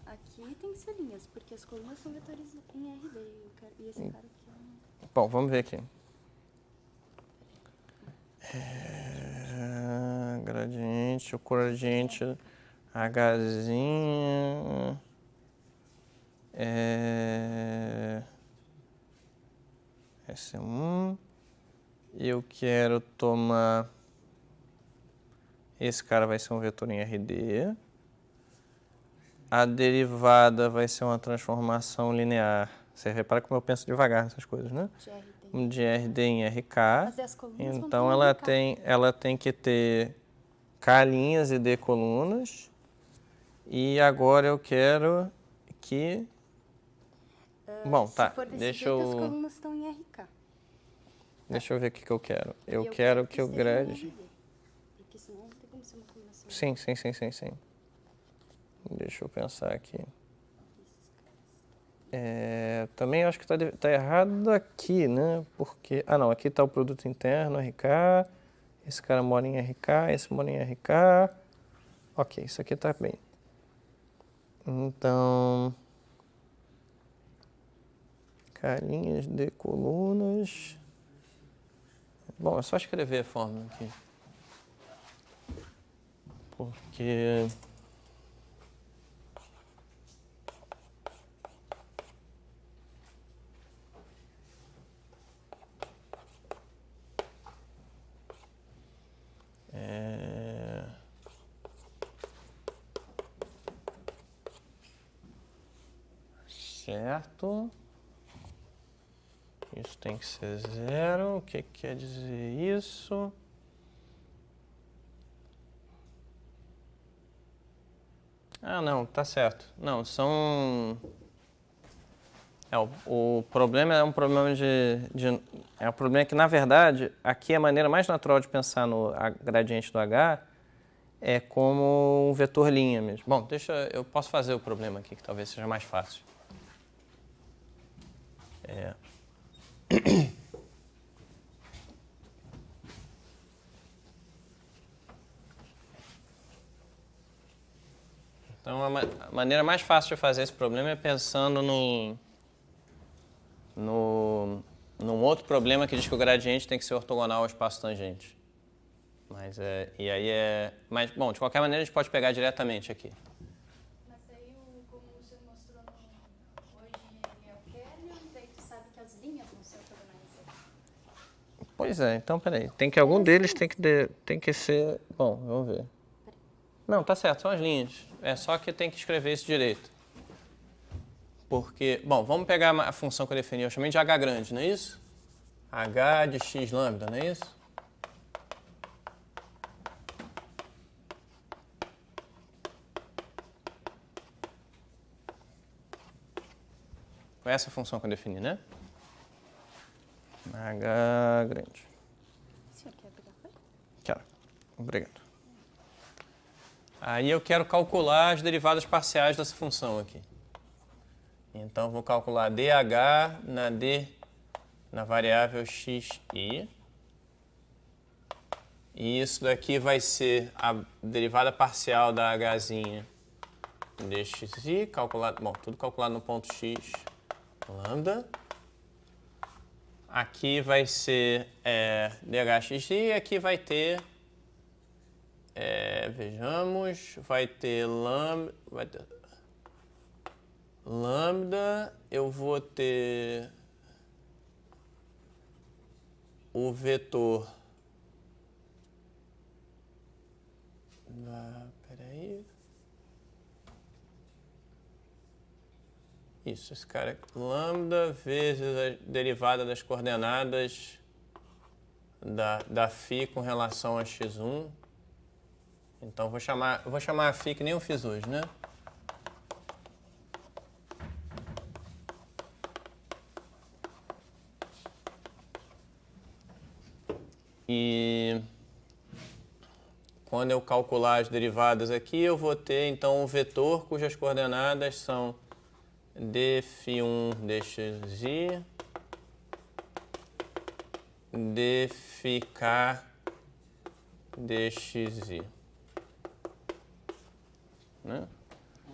Aqui tem que ser linhas, porque as colunas são vetores em RD. E esse cara aqui é Bom, vamos ver aqui. Gradiente, o gradiente Hzinho. Esse é um. Eu quero tomar. Esse cara vai ser um vetor em RD. A derivada vai ser uma transformação linear. Você repara como eu penso devagar nessas coisas, né? De RD em RK. Então ela tem que ter K linhas e D colunas. E agora eu quero que... Bom, tá. Deixa eu... As colunas estão em RK. Deixa eu ver o que eu quero. Eu quero que o grade... Porque senão não tem como ser uma combinação. Sim. Deixa eu pensar aqui. Também acho que tá errado aqui, né? Porque... Ah, não. Aqui está o produto interno, RK. Esse cara mora em RK, esse mora em RK. Ok, isso aqui tá bem. Então... Carinhas de colunas... Bom, é só escrever a fórmula aqui. Porque... Certo. Isso tem que ser 0. O que quer dizer isso? Ah, não, tá certo. Não, são... o problema é um problema é um problema que, na verdade, aqui a maneira mais natural de pensar no gradiente do H é como um vetor linha mesmo. Bom, eu posso fazer o problema aqui, que talvez seja mais fácil. Então, a maneira mais fácil de fazer esse problema é pensando num outro problema que diz que o gradiente tem que ser ortogonal ao espaço tangente. Mas Mas, bom, de qualquer maneira, a gente pode pegar diretamente aqui. Mas aí, como você mostrou hoje, ele é o kernel, daí tu sabe que as linhas vão ser ortogonais. Pois é, então peraí. Algum deles tem que ser... Bom, vamos ver. Não, tá certo, são as linhas. É só que tem que escrever isso direito. Porque, bom, vamos pegar a função que eu defini. Eu chamei de H grande, não é isso? H de x lambda, não é isso? Foi essa a função que eu defini, né? H grande. O senhor quer pegar foi? Quero. Obrigado. Aí eu quero calcular as derivadas parciais dessa função aqui. Então, vou calcular dH na variável xi. E isso daqui vai ser a derivada parcial da hzinha dxi, calculado, bom, tudo calculado no ponto x, lambda. Aqui vai ser dhxi, e aqui vai ter, vejamos, vai ter lambda, eu vou ter o vetor, peraí, isso, esse cara aqui, lambda vezes a derivada das coordenadas da φ com relação a x1. Então vou chamar a φ que nem eu fiz hoje, né? E quando eu calcular as derivadas aqui, eu vou ter então um vetor cujas coordenadas são dφ1 dxi, dφk dxi. Né?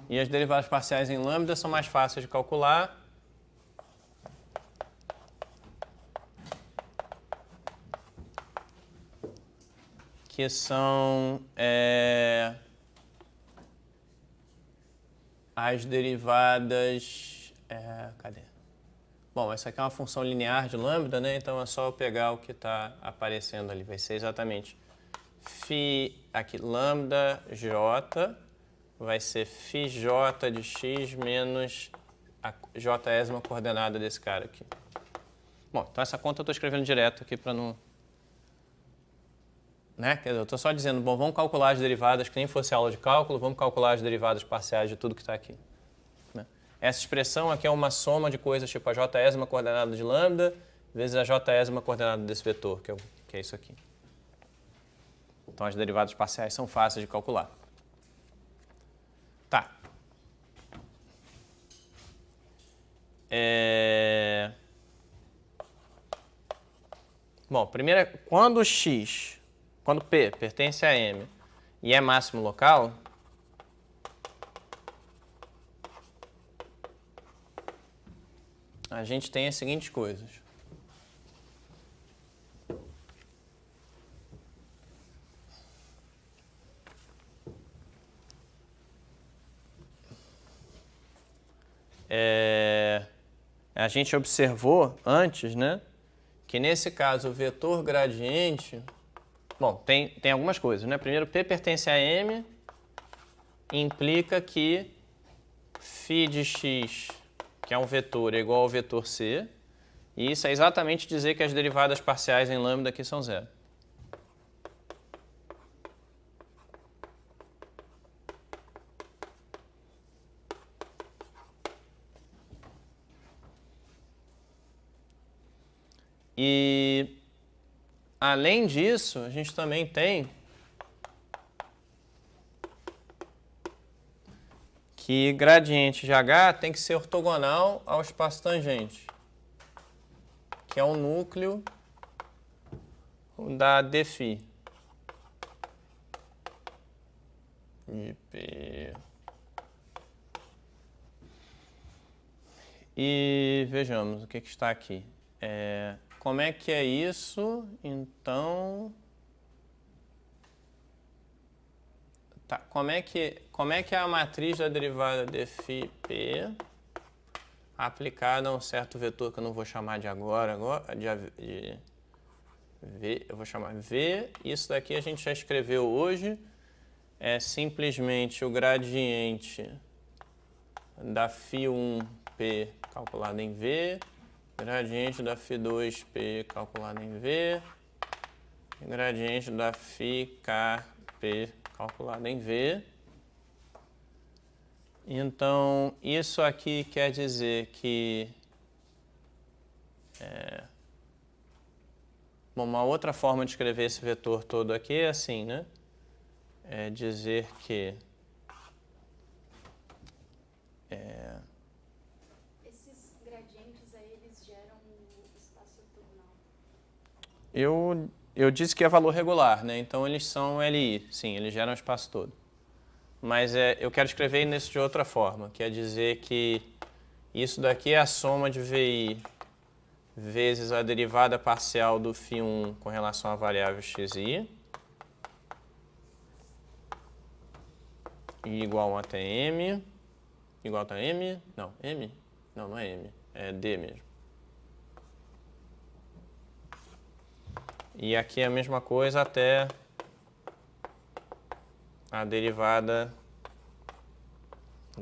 E as derivadas parciais em lambda são mais fáceis de calcular. Que são as derivadas... cadê? Bom, essa aqui é uma função linear de lambda, né? Então é só eu pegar o que está aparecendo ali. Vai ser exatamente φ, aqui, lambda j, vai ser φj de x menos a jésima coordenada desse cara aqui. Bom, então essa conta eu estou escrevendo direto aqui para não... Né? Quer dizer, eu estou só dizendo, bom, vamos calcular as derivadas, que nem fosse aula de cálculo, vamos calcular as derivadas parciais de tudo que está aqui. Né? Essa expressão aqui é uma soma de coisas tipo a jésima coordenada de lambda vezes a jésima coordenada desse vetor, que é isso aqui. Então as derivadas parciais são fáceis de calcular. Tá. Bom, primeiro, quando P pertence a M e é máximo local, a gente tem as seguintes coisas. A gente observou antes, né, que nesse caso o vetor gradiente... Bom, tem algumas coisas, né? Primeiro, P pertence a M, implica que φ de x, que é um vetor, é igual ao vetor C, e isso é exatamente dizer que as derivadas parciais em lambda aqui são zero. E, além disso, a gente também tem que gradiente de H tem que ser ortogonal ao espaço tangente, que é o núcleo da dφ. E vejamos o que está aqui. Como é que é isso? Então, tá, como é que é a matriz da derivada dφ P aplicada a um certo vetor que eu não vou chamar de agora de V, eu vou chamar V. Isso daqui a gente já escreveu hoje, é simplesmente o gradiente da φ1 P calculado em V, gradiente da φ2P calculado em V, gradiente da φKP calculado em V. Então, isso aqui quer dizer que... Bom, uma outra forma de escrever esse vetor todo aqui é assim, né? É dizer que... eu disse que é valor regular, né? Então eles são LI, sim, eles geram o espaço todo. Mas eu quero escrever isso de outra forma, quer dizer que isso daqui é a soma de VI vezes a derivada parcial do φ1 com relação à variável xi, e igual a até m, igual a m, não, m? Não, não é m, é d mesmo. E aqui é a mesma coisa até a derivada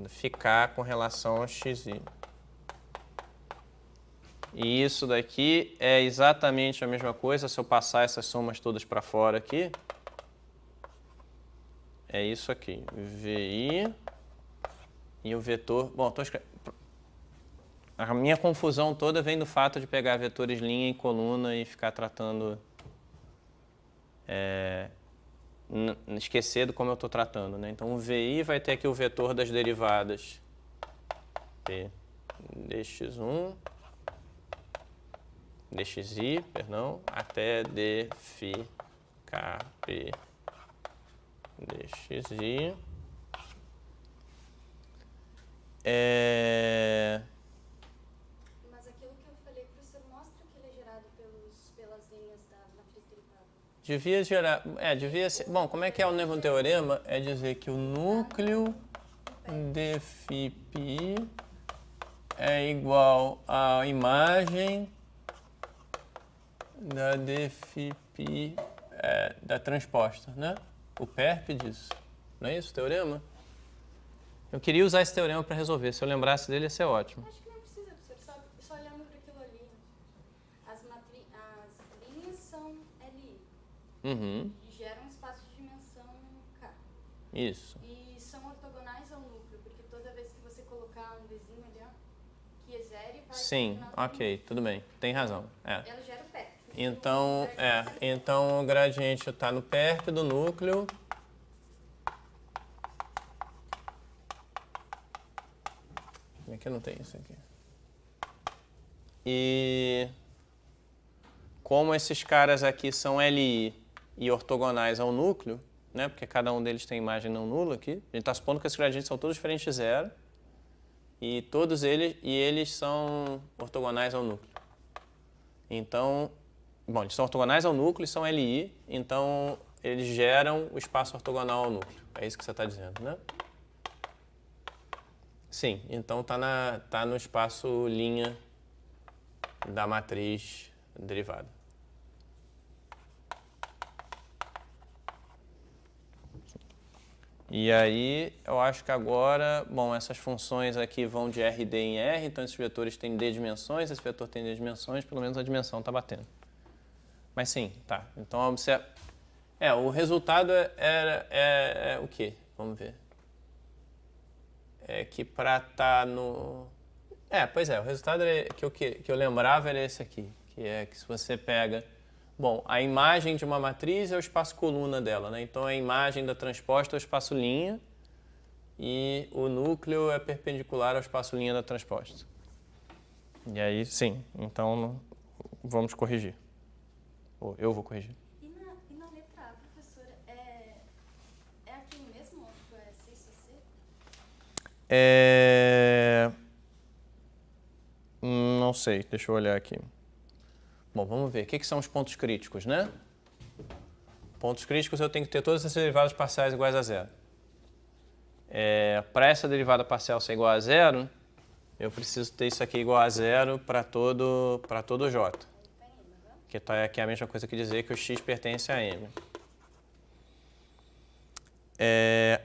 ficar com relação ao xi. E isso daqui é exatamente a mesma coisa, se eu passar essas somas todas para fora aqui, é isso aqui, VI e o vetor... Bom, a minha confusão toda vem do fato de pegar vetores linha e coluna e ficar tratando... esquecer do como eu estou tratando, né? Então o VI vai ter aqui o vetor das derivadas P dx1, dxi, perdão, até d φ kp dxi. Mas aquilo que eu falei, professor, mostra que ele é gerado pelas linhas da matriz derivada. Devia gerar... devia ser... Bom, como é que é o mesmo teorema? É dizer que o núcleo d φ π é igual à imagem da d φ π da transposta, né? O perp disso. Não é isso o teorema? Eu queria usar esse teorema para resolver. Se eu lembrasse dele, ia ser ótimo. Acho que não precisa, professor, só olhando para aquilo ali. As linhas são LI. Uhum. E geram um espaço de dimensão K. Isso. E são ortogonais ao núcleo, porque toda vez que você colocar um vizinho ali, ó, que exere, vai... Sim, ok, tudo bem. Tem razão. Ela gera o perp. Então o gradiente está no perp do núcleo. Aqui não tem isso aqui. E como esses caras aqui são LI e ortogonais ao núcleo, né? Porque cada um deles tem imagem não nula aqui. A gente está supondo que esses gradientes são todos diferentes de zero. E todos eles são ortogonais ao núcleo. Então, bom, eles são ortogonais ao núcleo e são LI, então eles geram o espaço ortogonal ao núcleo. É isso que você está dizendo, né? Sim, então tá no espaço linha da matriz derivada. E aí, eu acho que agora, bom, essas funções aqui vão de RD em R, então esses vetores têm D dimensões, esse vetor tem D dimensões, pelo menos a dimensão está batendo. Mas sim, tá. Então, observa. O resultado é o quê? Vamos ver. É que para estar no... pois é, o resultado que eu lembrava era esse aqui, que é que se você pega... Bom, a imagem de uma matriz é o espaço coluna dela, né? Então a imagem da transposta é o espaço linha e o núcleo é perpendicular ao espaço linha da transposta. E aí, sim, então vamos corrigir. Ou eu vou corrigir. E na letra A, professora, é aquilo mesmo? Ou é C só C? Não sei, deixa eu olhar aqui. Bom, vamos ver. O que são os pontos críticos, né? Pontos críticos eu tenho que ter todas as derivadas parciais iguais a zero. Para essa derivada parcial ser igual a zero, eu preciso ter isso aqui igual a zero para todo J. Que é a mesma coisa que dizer que o x pertence a M.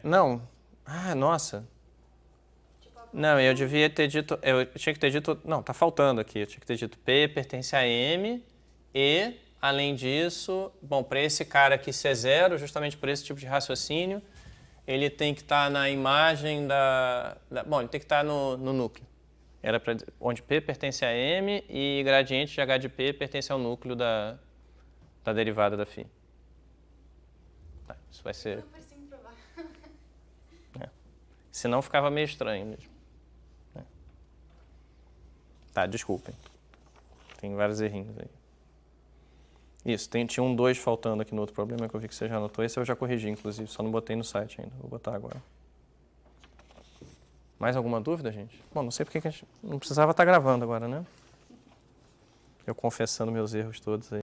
Não. Ah, nossa. Não, eu devia ter dito... Eu tinha que ter dito... Não, tá faltando aqui. Eu tinha que ter dito P pertence a M e, além disso... Bom, para esse cara aqui ser zero, justamente por esse tipo de raciocínio, ele tem que estar na imagem bom, ele tem que estar no núcleo. Era para onde P pertence a M e gradiente de H de P pertence ao núcleo da derivada da φ. Tá, isso vai ser... Não precisa provar. Senão ficava meio estranho mesmo. Tá, desculpem. Tem vários errinhos aí. Isso, tinha um 2 faltando aqui no outro problema que eu vi que você já anotou. Esse eu já corrigi, inclusive, só não botei no site ainda. Vou botar agora. Mais alguma dúvida, gente? Bom, não sei porque que a gente não precisava estar gravando agora, né? Eu confessando meus erros todos aí.